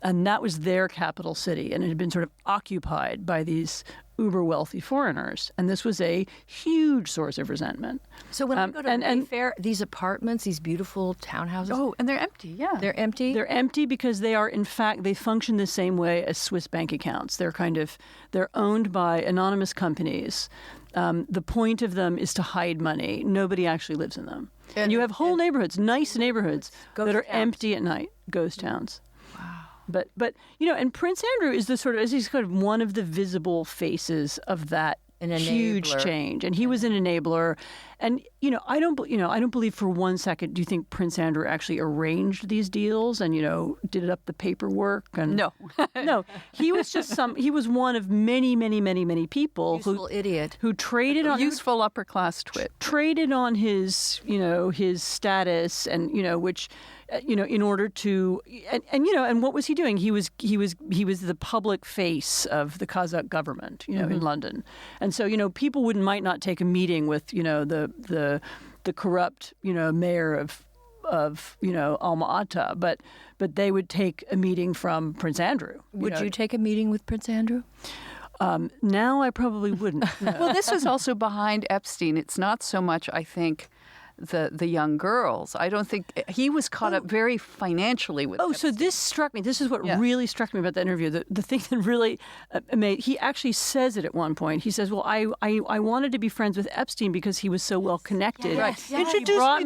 And that was their capital city, and it had been sort of occupied by these uber wealthy foreigners, and this was a huge source of resentment. So when I go to Mayfair, these apartments, these beautiful townhouses, and they're empty. Yeah, they're empty. They're empty because they are, in fact, they function the same way as Swiss bank accounts. They're owned by anonymous companies. The point of them is to hide money. Nobody actually lives in them. And you have whole neighborhoods, nice neighborhoods that are empty at night, ghost towns. Wow. But and Prince Andrew is he's kind of one of the visible faces of that huge change. And he was an enabler. And I don't believe for one second. Do you think Prince Andrew actually arranged these deals and did up the paperwork? And No. no, he was just he was one of many, many, many, many people who traded on Useful upper class twit. traded on his his status and which in order to and what was he doing? He was the public face of the Kazakh government in London, and so people might not take a meeting with the corrupt mayor of Alma-Ata, but they would take a meeting from Prince Andrew. Would you take a meeting with Prince Andrew? Now I probably wouldn't. No. Well, this was also behind Epstein. It's not so much, I think, the young girls. I don't think he was caught up very financially with Epstein. So this struck me. This is what really struck me about that interview. The thing that really he actually says it at one point. He says, well, I wanted to be friends with Epstein because he was so well connected. Yes, yes. Introduced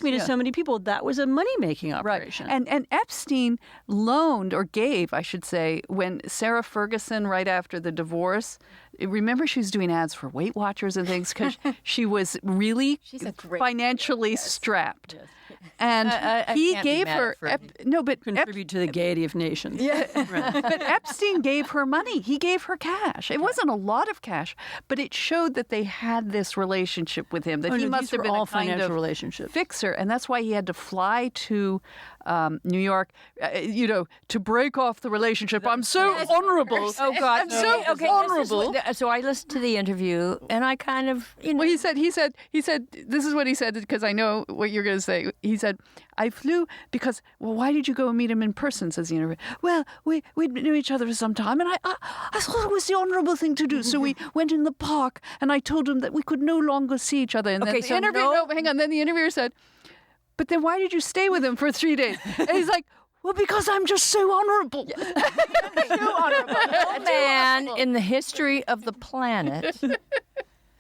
me to so many people. That was a money-making operation. Right. And Epstein loaned, or gave, I should say, when Sarah Ferguson, right after the divorce, remember she was doing ads for Weight Watchers and things because she was really financially strapped. Yes. And he gave her contribute to the gaiety of nations. Yeah. But Epstein gave her money. He gave her cash. It wasn't a lot of cash, but it showed that they had this relationship with him. That he must have been all a kind financial of relationships. Fixer, and that's why he had to fly to New York, to break off the relationship. I'm so honorable. Oh God! I'm so honorable. So I listened to the interview, and I kind of, Well, he said, this is what he said, because I know what you're going to say. He said, I flew because, well, why did you go and meet him in person, says the interviewer. Well, we'd knew each other for some time, and I thought it was the honorable thing to do. So we went in the park, and I told him that we could no longer see each other. And then then the interviewer said, but then why did you stay with him for 3 days? And he's like, well, because I'm just so honorable. Too honorable. no man in the history of the planet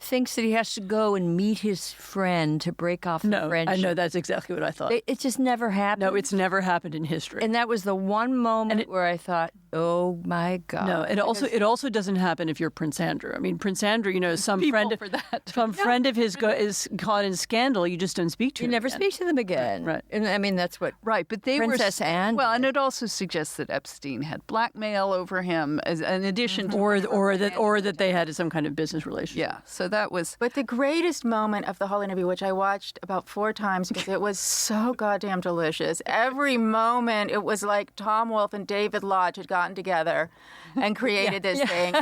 thinks that he has to go and meet his friend to break off the friendship. I know that's exactly what I thought. It just never happened. No, it's never happened in history. And that was the one moment where I thought, oh my God. No, it also doesn't happen if you're Prince Andrew. I mean, Prince Andrew, some friend of his is caught in scandal. You just don't speak to him. You never speak to them again. Right. And I mean, that's what. Right, but they Princess Anne. Well, and it also suggests that Epstein had blackmail over him, as in addition to, or that they had some kind of business relationship. Yeah. So that was. But the greatest moment of the whole interview, which I watched about 4 times because it was so goddamn delicious. Every moment, it was like Tom Wolfe and David Lodge had gotten together and created this thing.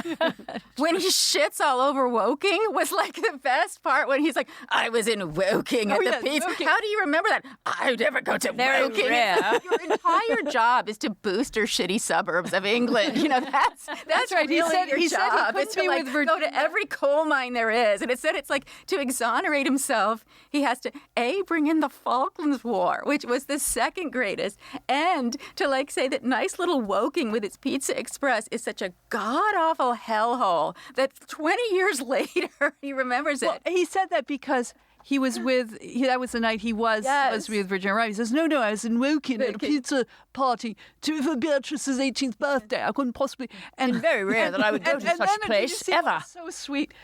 When he shits all over Woking was like the best part. When he's like, "I was in Woking at the pizza." Woking. How do you remember that? I never go to Woking. rare. Your entire job is to boost your shitty suburbs of England. That's right. Really He your said he job. couldn't It's to be like with go to every coal mine there is, and it said it's like to exonerate himself, he has to bring in the Falklands War, which was the second greatest, and to say that nice little Woking with its Pizza Express is such a god-awful hellhole that 20 years later he remembers it. Well, he said that because he was that was the night he was supposed to be with Virginia Rae. He says, no, I was in Woking at a pizza party for Beatrice's 18th birthday. I couldn't possibly. And very rare that I would go to such a place ever. So sweet.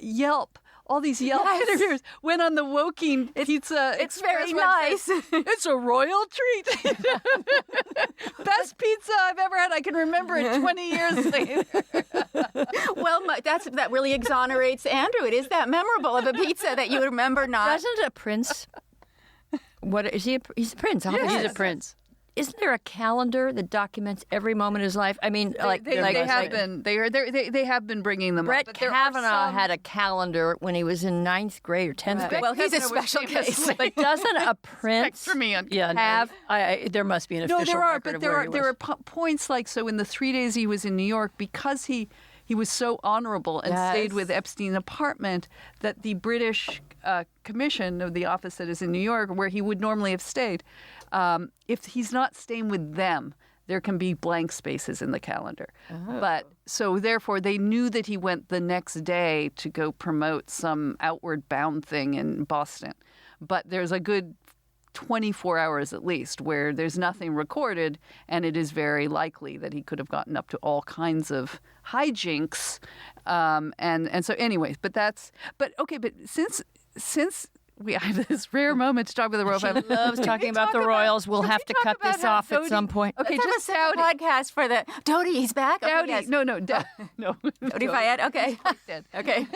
Yelp. All these Yelp interviewers went on the Woking Pizza It's Express very nice. It's a royal treat. Best pizza I've ever had. I can remember it 20 years later. Well, that really exonerates Andrew. It is that memorable of a pizza that you remember not. Doesn't a prince? What is he? He's a prince. Yes. He's a prince. Isn't there a calendar that documents every moment of his life? I mean, they have been bringing them Brett up. Kavanaugh had a calendar when he was in 9th grade or 10th grade. Well, he's a special case. But doesn't a prince have? There must be an official record of where he was. There are points so in the 3 days he was in New York, because he was so honorable and stayed with Epstein's apartment, that the British commission of the office that is in New York, where he would normally have stayed, if he's not staying with them, there can be blank spaces in the calendar. Oh. But so therefore they knew that he went the next day to go promote some outward bound thing in Boston. But there's a good 24 hours at least where there's nothing recorded, and it is very likely that he could have gotten up to all kinds of hijinks. And so anyways, but since we have this rare moment to talk about the royal family. Loves talking about the royals. We'll have to cut this off at some point. Okay, Let's just have a Dowdy. podcast for the Dowdy. He's back. Okay, Dowdy. yes. No. Dowdy Fayed. Okay. Okay.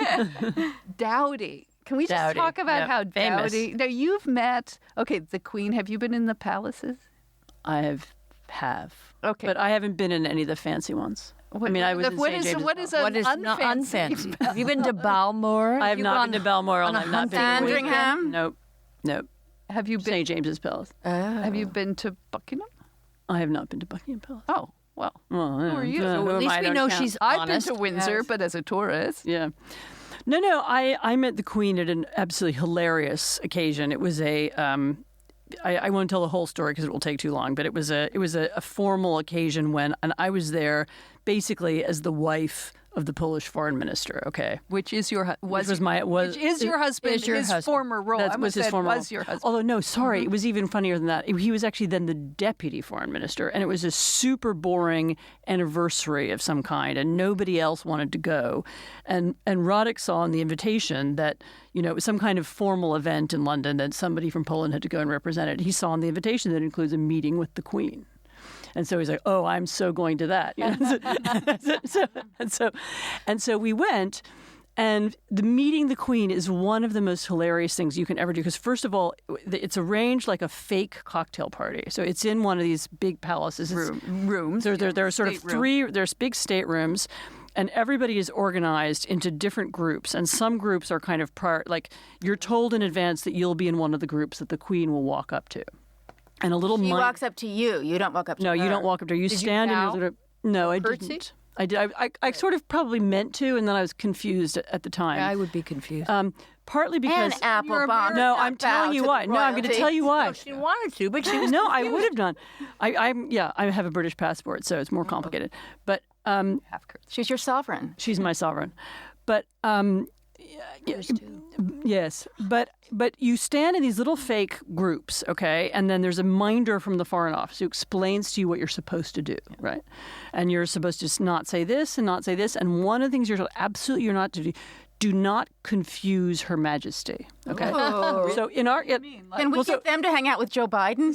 Dowdy. Can we just Dowdy. talk about Yep. how Famous. Dowdy? Now you've met. Okay, the Queen. Have you been in the palaces? I have. Okay. But I haven't been in any of the fancy ones. I mean, I was in what St. is James' what is an What is not unfancy? unfancy? Have you been to Balmoral? I have not been to Balmoral, and I've not been to Sandringham? Nope. Have you been? St. James's Palace. Have you been to Buckingham? I have not been to Buckingham Palace. Oh well. Well, Who are you? who At am least I we to know count? she's I've honest. been to Windsor, but as a tourist. Yeah. No. I met the Queen at an absolutely hilarious occasion. It was a. I won't tell the whole story because it will take too long. But it was a formal occasion and I was there basically as the wife of the Polish foreign minister. Okay. Which is your Which was my which is your husband? is your his husband. former role. That I was must his say former was role. your husband. Although, no, sorry, it was even funnier than that. He was actually then the deputy foreign minister, and it was a super boring anniversary of some kind, and nobody else wanted to go. And Roddick saw in the invitation that, it was some kind of formal event in London that somebody from Poland had to go and represent it. He saw in the invitation that it includes a meeting with the Queen. And so he's like, "Oh, I'm so going to that." So we went, and the meeting the Queen is one of the most hilarious things you can ever do. Because first of all, it's arranged like a fake cocktail party. So it's in one of these big palaces. Rooms. There are sort of Stateroom. three. There's big staterooms. And everybody is organized into different groups, and some groups are kind of like you're told in advance that you'll be in one of the groups that the Queen will walk up to. And a little She walks up to you. You don't walk up to her. No, you don't walk up to her. You stand in bow? your little. No, I Curtsy? didn't. I did. I sort of probably meant to, and then I was confused at the time. I would be confused. Partly because Anne Applebaum. No, does I'm not telling bow you to why. the No, I'm going to royalty. tell you why. No, she wanted to, but she was No, I would have done. I have a British passport, so it's more complicated. But Half curtsy. She's your sovereign. she's my sovereign. But yes, but you stand in these little fake groups, okay, and then there's a minder from the Foreign Office who explains to you what you're supposed to do, right? And you're supposed to just not say this and not say this. And one of the things you're told, absolutely you're not to do not confuse Her Majesty, okay? Oh. So in our Can we well, get them to hang out with Joe Biden?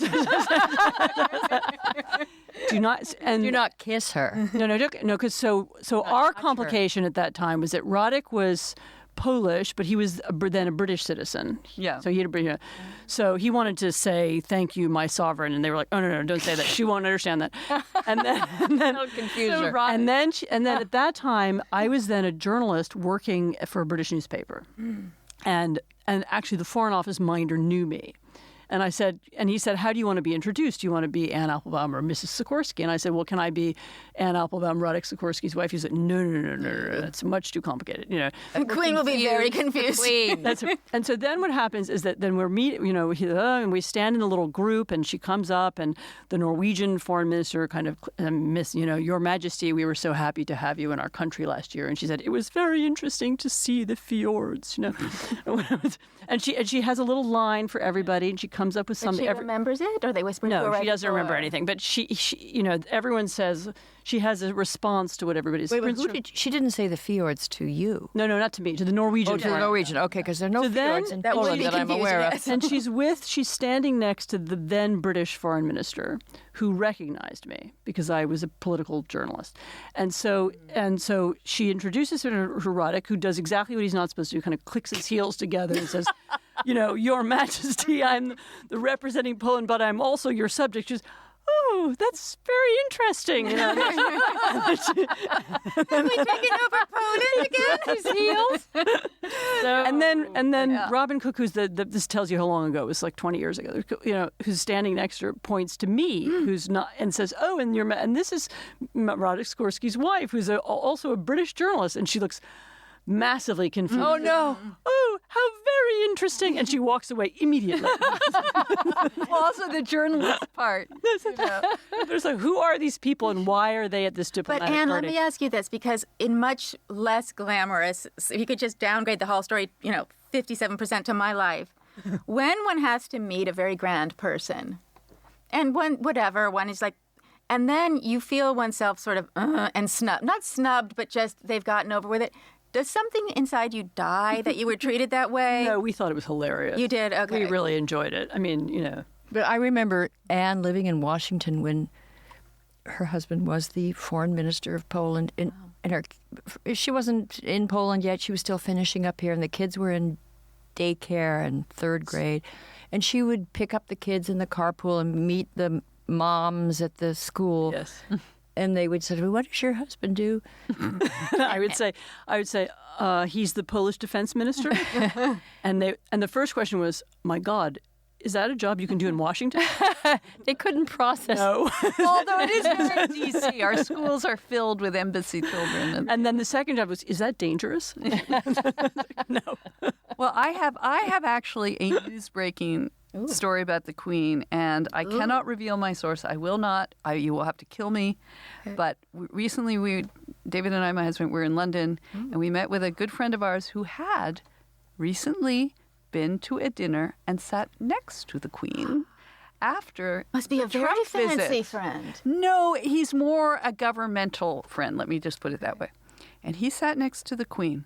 do not and do not kiss her. No, because so our complication at that time was that Roddick was Polish, but he was then a British citizen. Yeah. So he had so he wanted to say thank you, my sovereign, and they were like, oh no, don't say that. She won't understand that. And then Don't confuse her. and then at that time, I was then a journalist working for a British newspaper, and actually the Foreign Office minder knew me. And I said, and he said, how do you want to be introduced? Do you want to be Anne Applebaum or Mrs. Sikorsky? And I said, well, can I be Anne Applebaum, Roddick Sikorsky's wife? He said, no, that's much too complicated. The Queen will be very confused. And so then what happens is that then we're and we stand in a little group, and she comes up, and the Norwegian foreign minister kind of, Miss, Your Majesty, we were so happy to have you in our country last year. And she said, it was very interesting to see the fjords, And she has a little line for everybody, and she comes up with But something. she remembers it, or they whisper to her No, right she doesn't remember before? anything. But she, everyone says she has a response to what everybody's. Wait, but she didn't say the fjords to you. No, not to me, to the Norwegian. Oh, to the Norwegian. Okay, because there are no So then- fjords in That would Poland be that I'm confusing, aware yes. of. And she's standing next to the then British foreign minister, who recognized me because I was a political journalist. And so she introduces her to Roddick, who does exactly what he's not supposed to do, kind of clicks his heels together and says, Your Majesty, I'm the representing Poland, but I'm also your subject. She goes, oh, that's very interesting. Have we taken over Poland again? His heels? And then Robin Cook, who's this tells you how long ago, it was like 20 years ago, who's standing next to her, points to me, who's not, and says, oh, and this is Roddick Sikorsky's wife, who's also a British journalist. And she looks massively confused. Oh, no. Oh, how very interesting. And she walks away immediately. Also the journalist part. There's like, who are these people and why are they at this But diplomatic Anne, party? let me ask you this, because in much less glamorous, if you could just downgrade the whole story, 57% to my life. when one has to meet a very grand person, and one is like, and then you feel oneself sort of and snubbed, not snubbed, but just they've gotten over with it. Does something inside you die that you were treated that way? No, we thought it was hilarious. You did? Okay. We really enjoyed it. I mean, But I remember Anne living in Washington when her husband was the foreign minister of Poland. And she wasn't in Poland yet. She was still finishing up here, and the kids were in daycare and third grade. And she would pick up the kids in the carpool and meet the moms at the school. Yes. And they would say, well, what does your husband do? I would say, he's the Polish defense minister. and the first question was, my God, is that a job you can do in Washington? They couldn't process. No. Although it is very D.C. Our schools are filled with embassy children. And then the second job was, is that dangerous? No. Well, I have actually a news-breaking story about the Queen, and I cannot reveal my source. I will not. You will have to kill me. Okay. But recently, David and I, my husband, were in London, and we met with a good friend of ours who had recently been to a dinner and sat next to the Queen after Must be a very Trump fancy visit. friend. No, he's more a governmental friend. Let me just put it that way. And he sat next to the Queen.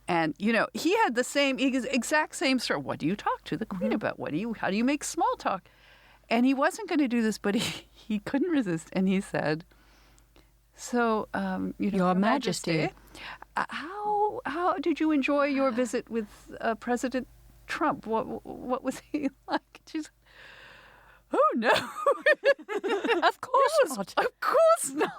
And, he had the exact same story. What do you talk to the Queen about? How do you make small talk? And he wasn't going to do this, but he couldn't resist. And he said, so, Your Majesty, how did you enjoy your visit with President Trump? What was he like? She said, oh, no. Of course not. Of course not.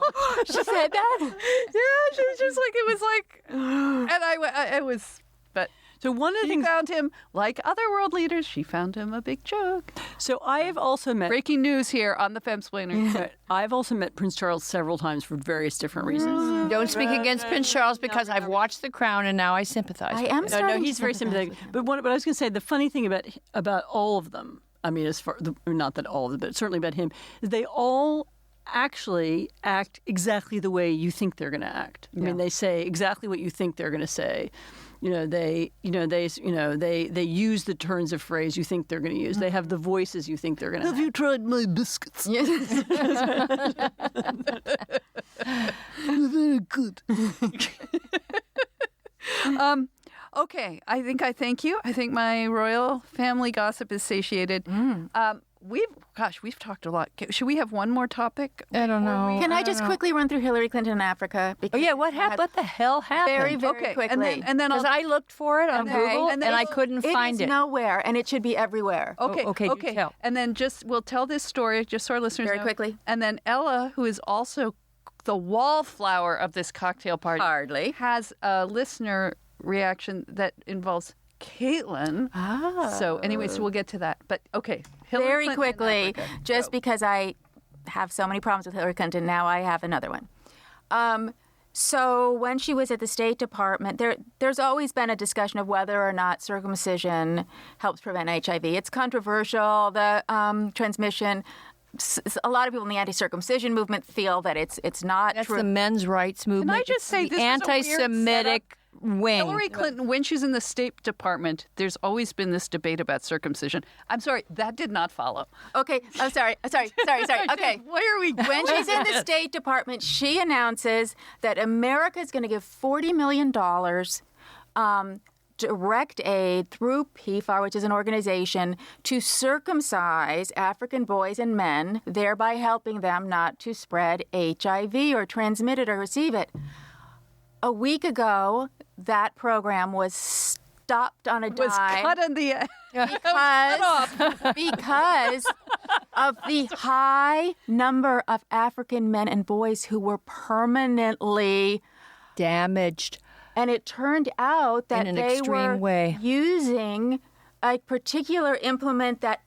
She said that? Yeah, she was just like, it was like, and I was, but so one of the she things found him, like other world leaders, she found him a big joke. So I've also met Breaking news here on the Femsplainer. I've also met Prince Charles several times for various different reasons. Don't speak against Prince Charles because I've watched The Crown and now I sympathize. I with am him. starting he's to very sympathize sympathetic. with him. But I was going to say, the funny thing about all of them, I mean, not that all of them, but certainly about him, is they all actually act exactly the way you think they're going to act. I mean, they say exactly what you think they're going to say. They use the turns of phrase you think they're going to use. They have the voices you think they're going to have. you tried my biscuits? Yes. Very good. Okay, I think I thank you. I think my royal family gossip is satiated. We've talked a lot. Should we have one more topic? I don't know. Can I just quickly run through Hillary Clinton in Africa? Oh, yeah, what happened? What the hell happened? Very, very Okay, quickly. and then Because I looked for it on Google and I couldn't find It is nowhere, and it should be everywhere. Okay, do tell. And then we'll tell this story just so our listeners Very know. quickly. And then Ella, who is also the wallflower of this cocktail party, Hardly. has a listener reaction that involves Caitlin. So anyway, so we'll get to that. But okay, Hillary Very Clinton in quickly, Africa. just Go. because I have so many problems with Hillary Clinton, now I have another one. So when she was at the State Department, there's always been a discussion of whether or not circumcision helps prevent HIV. It's controversial, the transmission. A lot of people in the anti-circumcision movement feel that it's not That's true. the men's rights movement. Can I just It's say the this is a weird anti-Semitic wing. Hillary Clinton, when she's in the State Department, there's always been this debate about circumcision. I'm sorry, that did not follow. Okay, I'm sorry. Okay. Where are we going? When she's in the State Department, she announces that America is going to give $40 million direct aid through PFAR, which is an organization, to circumcise African boys and men, thereby helping them not to spread HIV or transmit it or receive it. A week ago, that program was stopped on a dime. Was cut in the because of the high number of African men and boys who were permanently Damaged. And it turned out that In an they extreme were way. using a particular implement that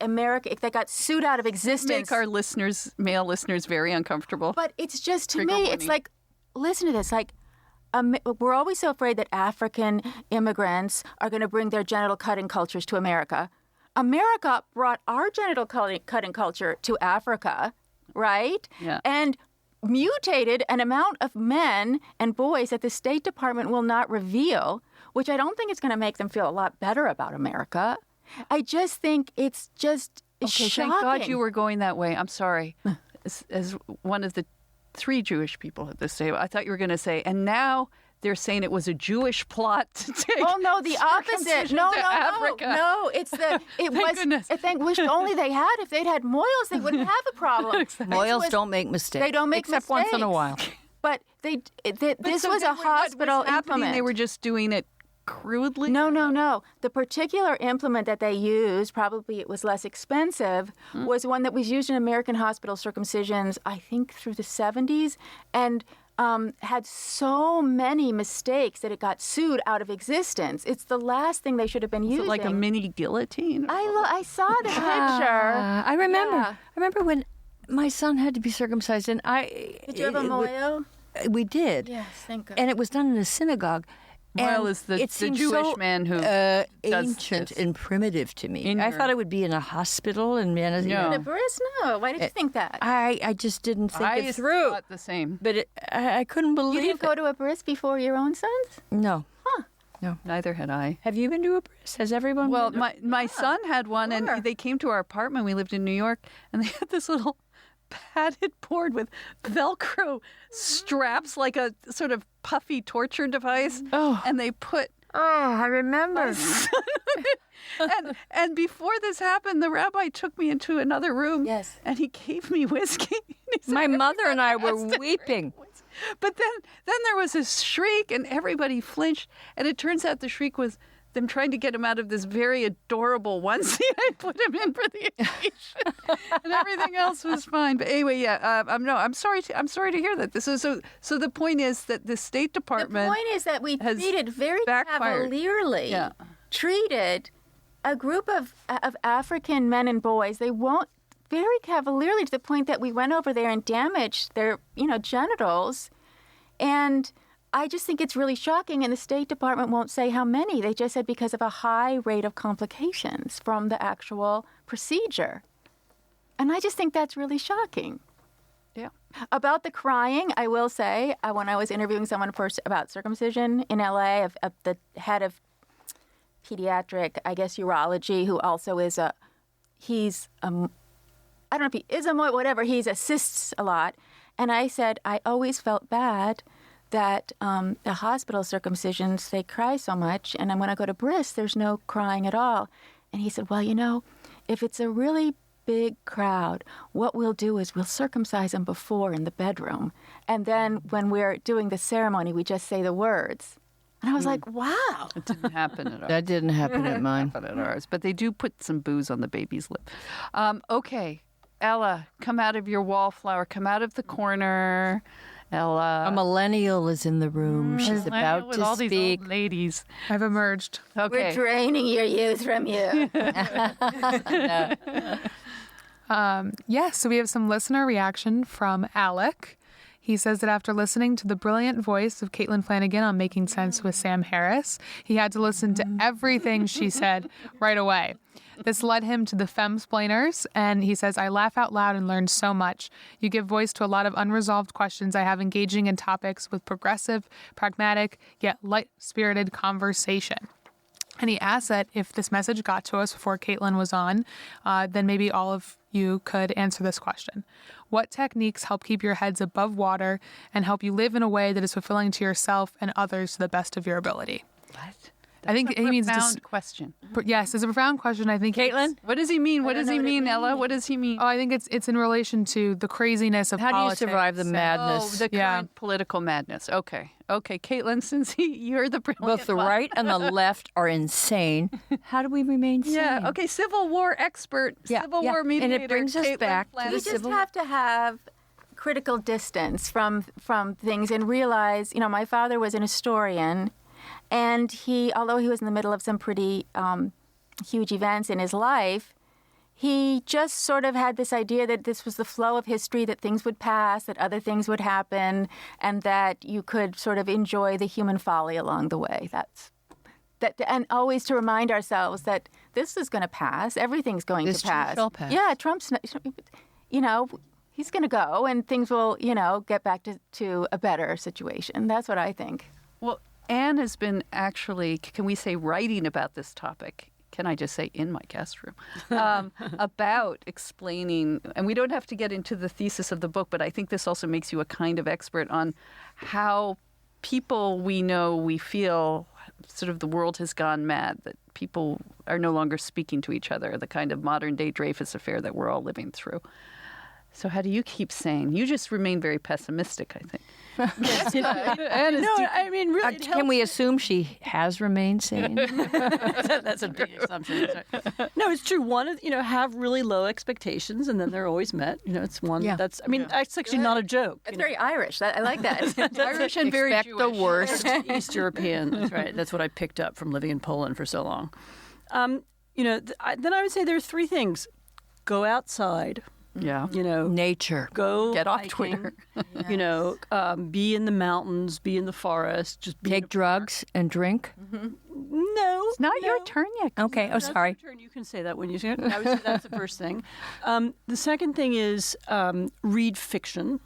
got sued out of existence. make our male listeners, very uncomfortable. But it's just, to Trigger me, warning. it's like, listen to this, like, we're always so afraid that African immigrants are going to bring their genital cutting cultures to America. America brought our genital cutting culture to Africa, right? Yeah. And mutated an amount of men and boys that the State Department will not reveal, which I don't think is going to make them feel a lot better about America. I just think it's just Okay, shocking. thank God you were going that way. I'm sorry. As one of the 3 Jewish people at this table, I thought you were going to say, and now they're saying it was a Jewish plot to take. Oh no, the opposite. circumcision No, to no, Africa. no. It's the. It Thank was. goodness. I think wish only they had. If they'd had moils, they wouldn't have a problem. Moils don't make mistakes. They don't make except once in a mistakes. while. But this So was they a were- what was hospital happening? implement. They were just doing it crudely? No. The particular implement that they used, probably it was less expensive, was one that was used in American hospital circumcisions, I think through the 70s, and had so many mistakes that it got sued out of existence. It's the last thing they should have been Is using. it like a mini guillotine? I saw the picture. I remember. Yeah. I remember when my son had to be circumcised, and Did you have a moil? We did. Yes, thank God. And it was done in a synagogue. Moil And is the it seemed Jewish so, man who does ancient this. and primitive to me. In I your- thought it would be in a hospital and No. The bris? No. Why did you think that? I just didn't think I it through. thought the same. But I couldn't You believe didn't it. go to a bris before your own sons? No. Neither had I. Have you been to a bris? Has everyone Well, been to my son had one, Sure. and they came to our apartment. We lived in New York, and they had this little padded board with Velcro straps, like a sort of puffy torture device. Oh. And they put Oh, I remember. and before this happened, the rabbi took me into another room. Yes. And he gave me whiskey. And he said, My mother and I were "Everyone has to weeping. drink whiskey." But then there was a shriek, and everybody flinched. And it turns out the shriek was them trying to get him out of this very adorable onesie I put him in for the occasion, and everything else was fine. But anyway, yeah, I'm sorry to hear that. This is so. The point is that the State Department. The point is that we has treated very backfired. cavalierly. Yeah. Treated a group of African men and boys. They won't very cavalierly to the point that we went over there and damaged their genitals, and I just think it's really shocking, and the State Department won't say how many. They just said because of a high rate of complications from the actual procedure. And I just think that's really shocking. Yeah. About the crying, I will say, when I was interviewing someone about circumcision in LA, of the head of pediatric, I guess, urology, who also is I don't know if he is whatever, he assists a lot. And I said, I always felt bad that the hospital circumcisions, they cry so much, and when I go to bris, there's no crying at all. And he said, well, if it's a really big crowd, what we'll do is we'll circumcise them before in the bedroom. And then when we're doing the ceremony, we just say the words. And I was like, wow. It didn't happen at ours. That didn't happen at mine. Happen at ours, but they do put some booze on the baby's lip. Okay, Ella, come out of your wallflower. Come out of the corner. Ella. A millennial is in the room. She's about with to all these speak. old ladies. I've emerged. Okay. We're draining your youth from you. So we have some listener reaction from Alec. He says that after listening to the brilliant voice of Caitlin Flanagan on Making Sense with Sam Harris, he had to listen to everything she said right away. This led him to the Femsplainers, and he says, I laugh out loud and learn so much. You give voice to a lot of unresolved questions I have, engaging in topics with progressive, pragmatic, yet light-spirited conversation. And he asked that if this message got to us before Caitlin was on, then maybe all of you could answer this question. What techniques help keep your heads above water and help you live in a way that is fulfilling to yourself and others to the best of your ability? What? I think he means Profound question. Yes, it's a profound question. I think Caitlin? What does he mean? What does he mean, Ella? What does he mean? Oh, I think it's in relation to the craziness of How do you politics. survive the Oh, madness? the Yeah. current political madness. Okay, Caitlin, since you're the brilliant Both the one. right and the left are insane. How do we remain sane? Yeah. Okay. Civil War expert. Yeah, Civil yeah. War And it mediator. brings us Caitlin back to Flanagan. We the just have to have critical distance from things and realize, my father was an historian, and although he was in the middle of some pretty huge events in his life, he just sort of had this idea that this was the flow of history, that things would pass, that other things would happen, and that you could sort of enjoy the human folly along the way. And always to remind ourselves that this is going to pass. Everything's going This to too pass. shall pass. Yeah, Trump's, he's going to go, and things will, get back to a better situation. That's what I think. Well, Anne has been actually, can we say, writing about this topic. can I just say in my guest room, about explaining, and we don't have to get into the thesis of the book, but I think this also makes you a kind of expert on how people we feel sort of the world has gone mad, that people are no longer speaking to each other, the kind of modern day Dreyfus affair that we're all living through. So how do you keep saying? You just remain very pessimistic, I think. I mean, really, Can we assume she has remained sane? that's a big assumption. No, it's true. One, have really low expectations, and then they're always met. It's one that's. I mean, that's actually not a joke. It's very Irish. I like that. Irish and very Expect Jewish. the worst. East European. That's right. That's what I picked up from living in Poland for so long. Then I would say there are three things: go outside. Yeah. Nature. Go Get off hiking, Twitter. Be in the mountains, be in the forest, just be Take drugs and drink. No, It's not your turn yet. Okay. Oh, That's sorry. your turn. You can say that when you say it. I would say that's the first thing. The second thing is read fiction.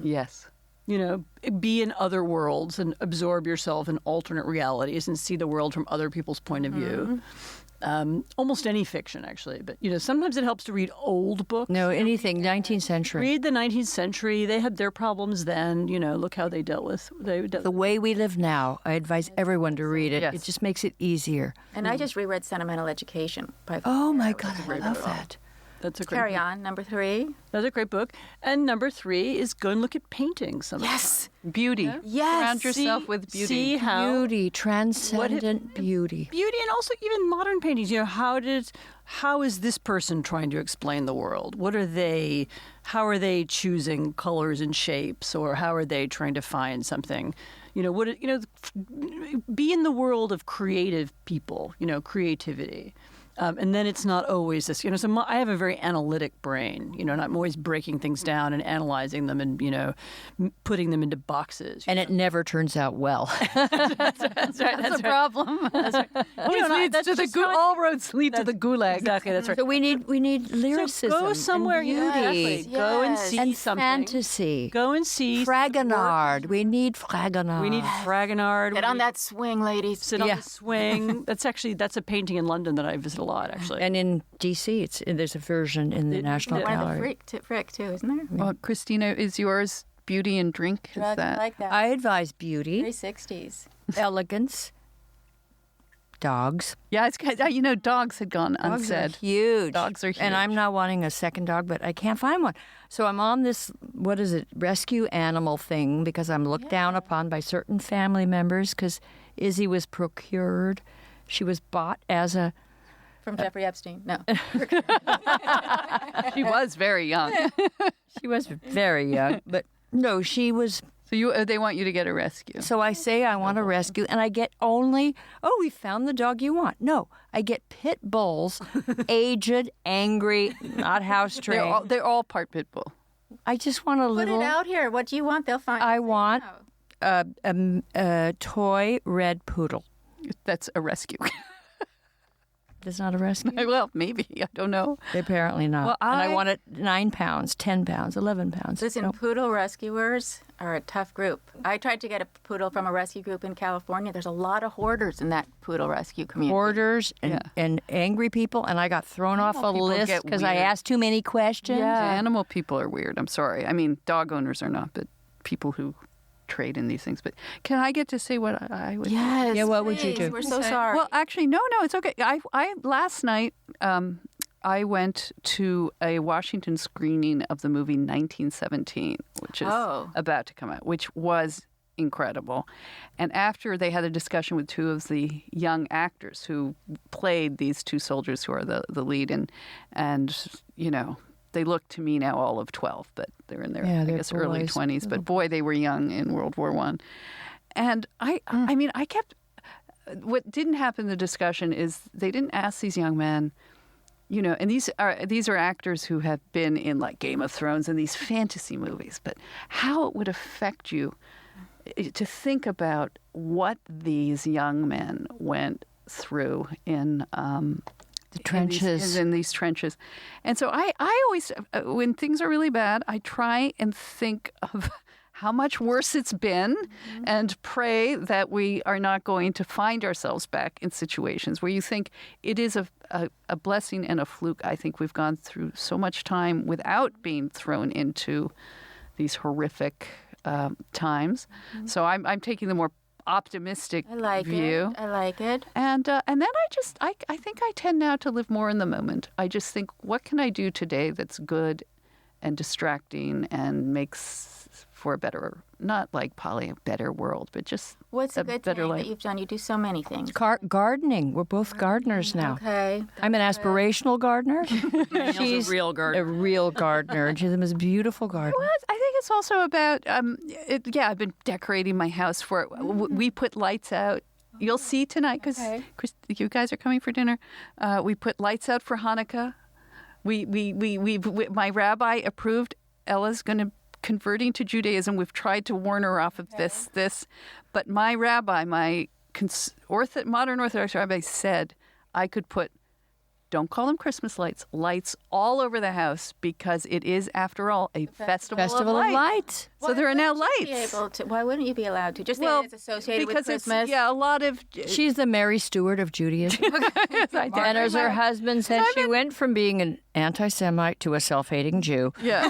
Yes. Be in other worlds and absorb yourself in alternate realities and see the world from other people's point of view. Almost any fiction, actually. But, sometimes it helps to read old books. No, anything 19th century. Read the 19th century. They had their problems then. Look how they dealt with The Way We Live Now. I advise everyone to read it. Yes. It just makes it easier. And I just reread Sentimental Education by Oh my God, I love that. That's a great Carry book. on, number 3. That's a great book. And number 3 is go and look at paintings. Yes. Beauty. Yes. Surround yourself with beauty. See how Beauty, transcendent beauty. beauty, and also even modern paintings. How is this person trying to explain the world? How are they choosing colors and shapes, or how are they trying to find something? Be in the world of creative people. Creativity. And then it's not always this, so I have a very analytic brain, and I'm always breaking things down and analyzing them and, putting them into boxes. And it never turns out well. That's right. That's a problem. All roads lead to the gulag. Exactly, that's right. So we need lyricism. So go somewhere, and beauty. exactly. Go and see and something. fantasy. Go and see Fragonard. We need Fragonard. We need Fragonard. Get on that swing, ladies. Sit on the swing. That's a painting in London that I visit a lot, actually. And in D.C., there's a version in the National One of Gallery. the Frick, too, isn't there? Well, Christina, is yours beauty and drink? Is I that? like that. I advise beauty, 360s. elegance, dogs. Yeah, it's dogs had gone unsaid. Dogs are huge. Dogs are huge. And I'm not wanting a second dog, but I can't find one. So I'm on this, rescue animal thing because I'm looked down upon by certain family members because Izzy was procured. She was bought as a... From Jeffrey Epstein. No. She was very young. She was very young, but no, she was... So they want you to get a rescue. So I say I want a rescue, and I get only, we found the dog you want. No, I get pit bulls, aged, angry, not house trained. They're all part pit bull. I just want a Put little... it out here. What do you want? They'll find I it. want a toy red poodle. That's a rescue. That's not a rescue? Well, maybe. I don't know. Apparently not. Well, and I want it 9 pounds, 10 pounds, 11 pounds. Listen, No. poodle rescuers are a tough group. I tried to get a poodle from a rescue group in California. There's a lot of hoarders in that poodle rescue community. Hoarders and angry people, and I got thrown off a people list get because I weird. asked too many questions. Animal people are weird. I'm sorry. I mean, dog owners are not, but people who trade in these things. But can I get to say what I would? Yes. Yeah, what would you please. do? We're so sorry. Well, actually, no, it's okay. I last night I went to a Washington screening of the movie 1917, which is about to come out, which was incredible. And after they had a discussion with two of the young actors who played these two soldiers who are the lead, and they look to me now all of 12, but they're in their early boys. 20s. But boy, they were young in World War I. And I kept. What didn't happen in the discussion is they didn't ask these young men, and these are actors who have been in like Game of Thrones and these fantasy movies, but how it would affect you to think about what these young men went through in The trenches. in these trenches. And so I always, when things are really bad, I try and think of how much worse it's been and pray that we are not going to find ourselves back in situations where you think it is a blessing and a fluke. I think we've gone through so much time without being thrown into these horrific times. So I'm taking the more optimistic view. I like it. And then I think I tend now to live more in the moment. I just think, what can I do today that's good and distracting and makes for a better, not like Polly, a better world, but just What's a good better thing life. that you've done? You do so many things. Gardening. We're both gardeners now. Okay. I'm an aspirational gardener. She's a real gardener. A real gardener. She's the most beautiful gardener. Well, I think it's also about, I've been decorating my house for it. We put lights out. You'll see tonight because you guys are coming for dinner. We put lights out for Hanukkah. My rabbi approved Ella's going to converting to Judaism. We've tried to warn her off of this, but my rabbi, my modern Orthodox rabbi, said I could put, don't call them Christmas lights all over the house because it is, after all, a festival of lights. So there are now lights. Why wouldn't you be allowed to? Just that it's associated with Christmas. A lot of. She's the Mary Stuart of Judaism. And as her husband said, she went from being an anti-Semite to a self-hating Jew. Yeah.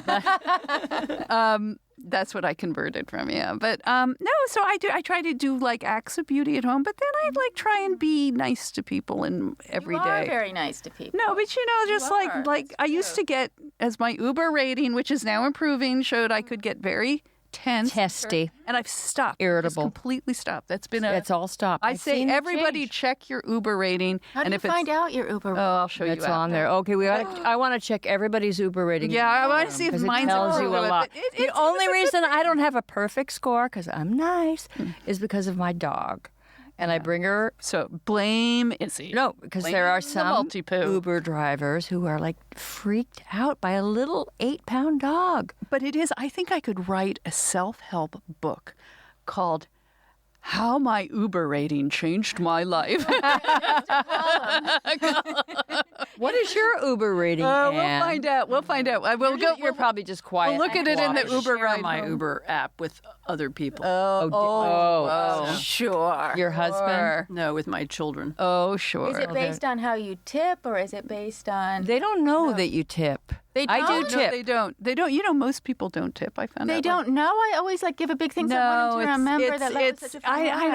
That's what I converted from, yeah. But no, so I try to do like acts of beauty at home, but then I like try and be nice to people every You day. are very nice to people. No, but just like I used to get, as my Uber rating, which is now improving, showed I could get very tense. Testy. And I've stopped. Irritable. Just completely stopped. That's been It's all stopped. I I've say seen it everybody change. check your Uber rating. How do and you if find out your Uber rating? Oh, I'll show you. It's on there. Okay, I want to check everybody's Uber rating. Yeah, I want to see if Because mine's it tells you a improved. lot. But The only reason I don't have a perfect score, because I'm nice, is because of my dog. And I bring her. So blame Izzy. No, because there are some multi-poo. Uber drivers who are like freaked out by a little 8-pound dog. But it is, I think I could write a self-help book called How My Uber Rating Changed My Life. What is your Uber rating, We'll Anne? find out. We'll find out. You're probably just quiet. We'll look at it in the Uber Share ride. my Uber app with other people. Sure. Your husband? No, with my children. Oh, sure. Is it based on how you tip, or is it based on? They don't know that you tip. I do No, tip. they don't. They don't. You know, most people don't tip. I found out. They don't know. I always give a big thing. So I wanted to remember that life was such a fun I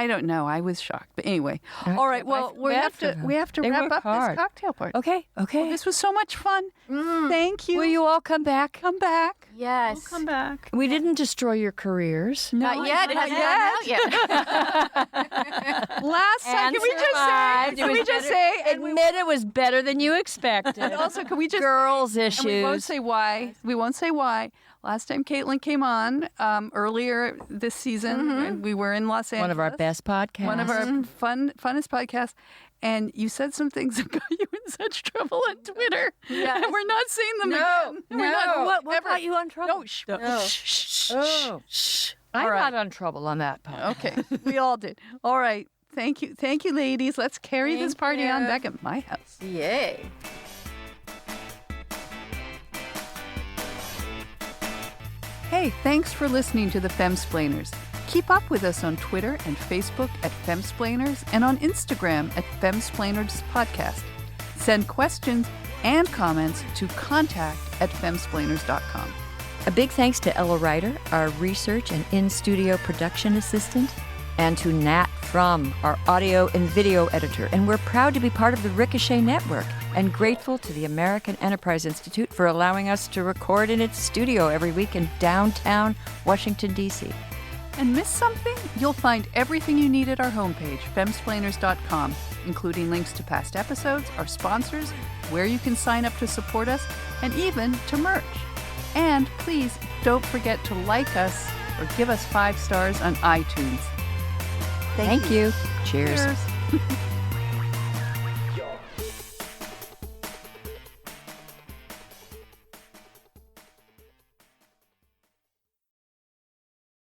don't know. I was shocked. But anyway, all right. Well, we have to They wrap work up hard. this cocktail party. Okay. This was so much fun. Thank you. Will you all come back? Come back? Yes. Come back. We didn't destroy your careers. Not yet. It hasn't gone out yet. Last time, And can we just say? survived. Can It we was just better- say? Admit it was better than you expected. And also, can we just Girls' And issues. we won't say why. We won't say why. Last time Caitlin came on earlier this season, and we were in Los Angeles. One of our best podcasts. One of our funnest podcasts. And you said some things that got you in such trouble on Twitter. Yes. And we're not saying them again. We're not, What got you on trouble? No, shh. Shh. I'm All right. not on trouble on that part. Okay. We all did. All right. Thank you. Thank you, ladies. Let's carry this Thank party you. on back at my house. Yay. Hey, thanks for listening to the Femsplainers. Keep up with us on Twitter and Facebook at Femsplainers and on Instagram at Femsplainers Podcast. Send questions and comments to contact@femsplainers.com. A big thanks to Ella Ryder, our research and in-studio production assistant, and to Nat Frum, our audio and video editor. And we're proud to be part of the Ricochet Network and grateful to the American Enterprise Institute for allowing us to record in its studio every week in downtown Washington, D.C. And miss something? You'll find everything you need at our homepage, femsplainers.com, including links to past episodes, our sponsors, where you can sign up to support us, and even to merch. And please don't forget to like us or give us 5 stars on iTunes. Thank you. Cheers. Cheers.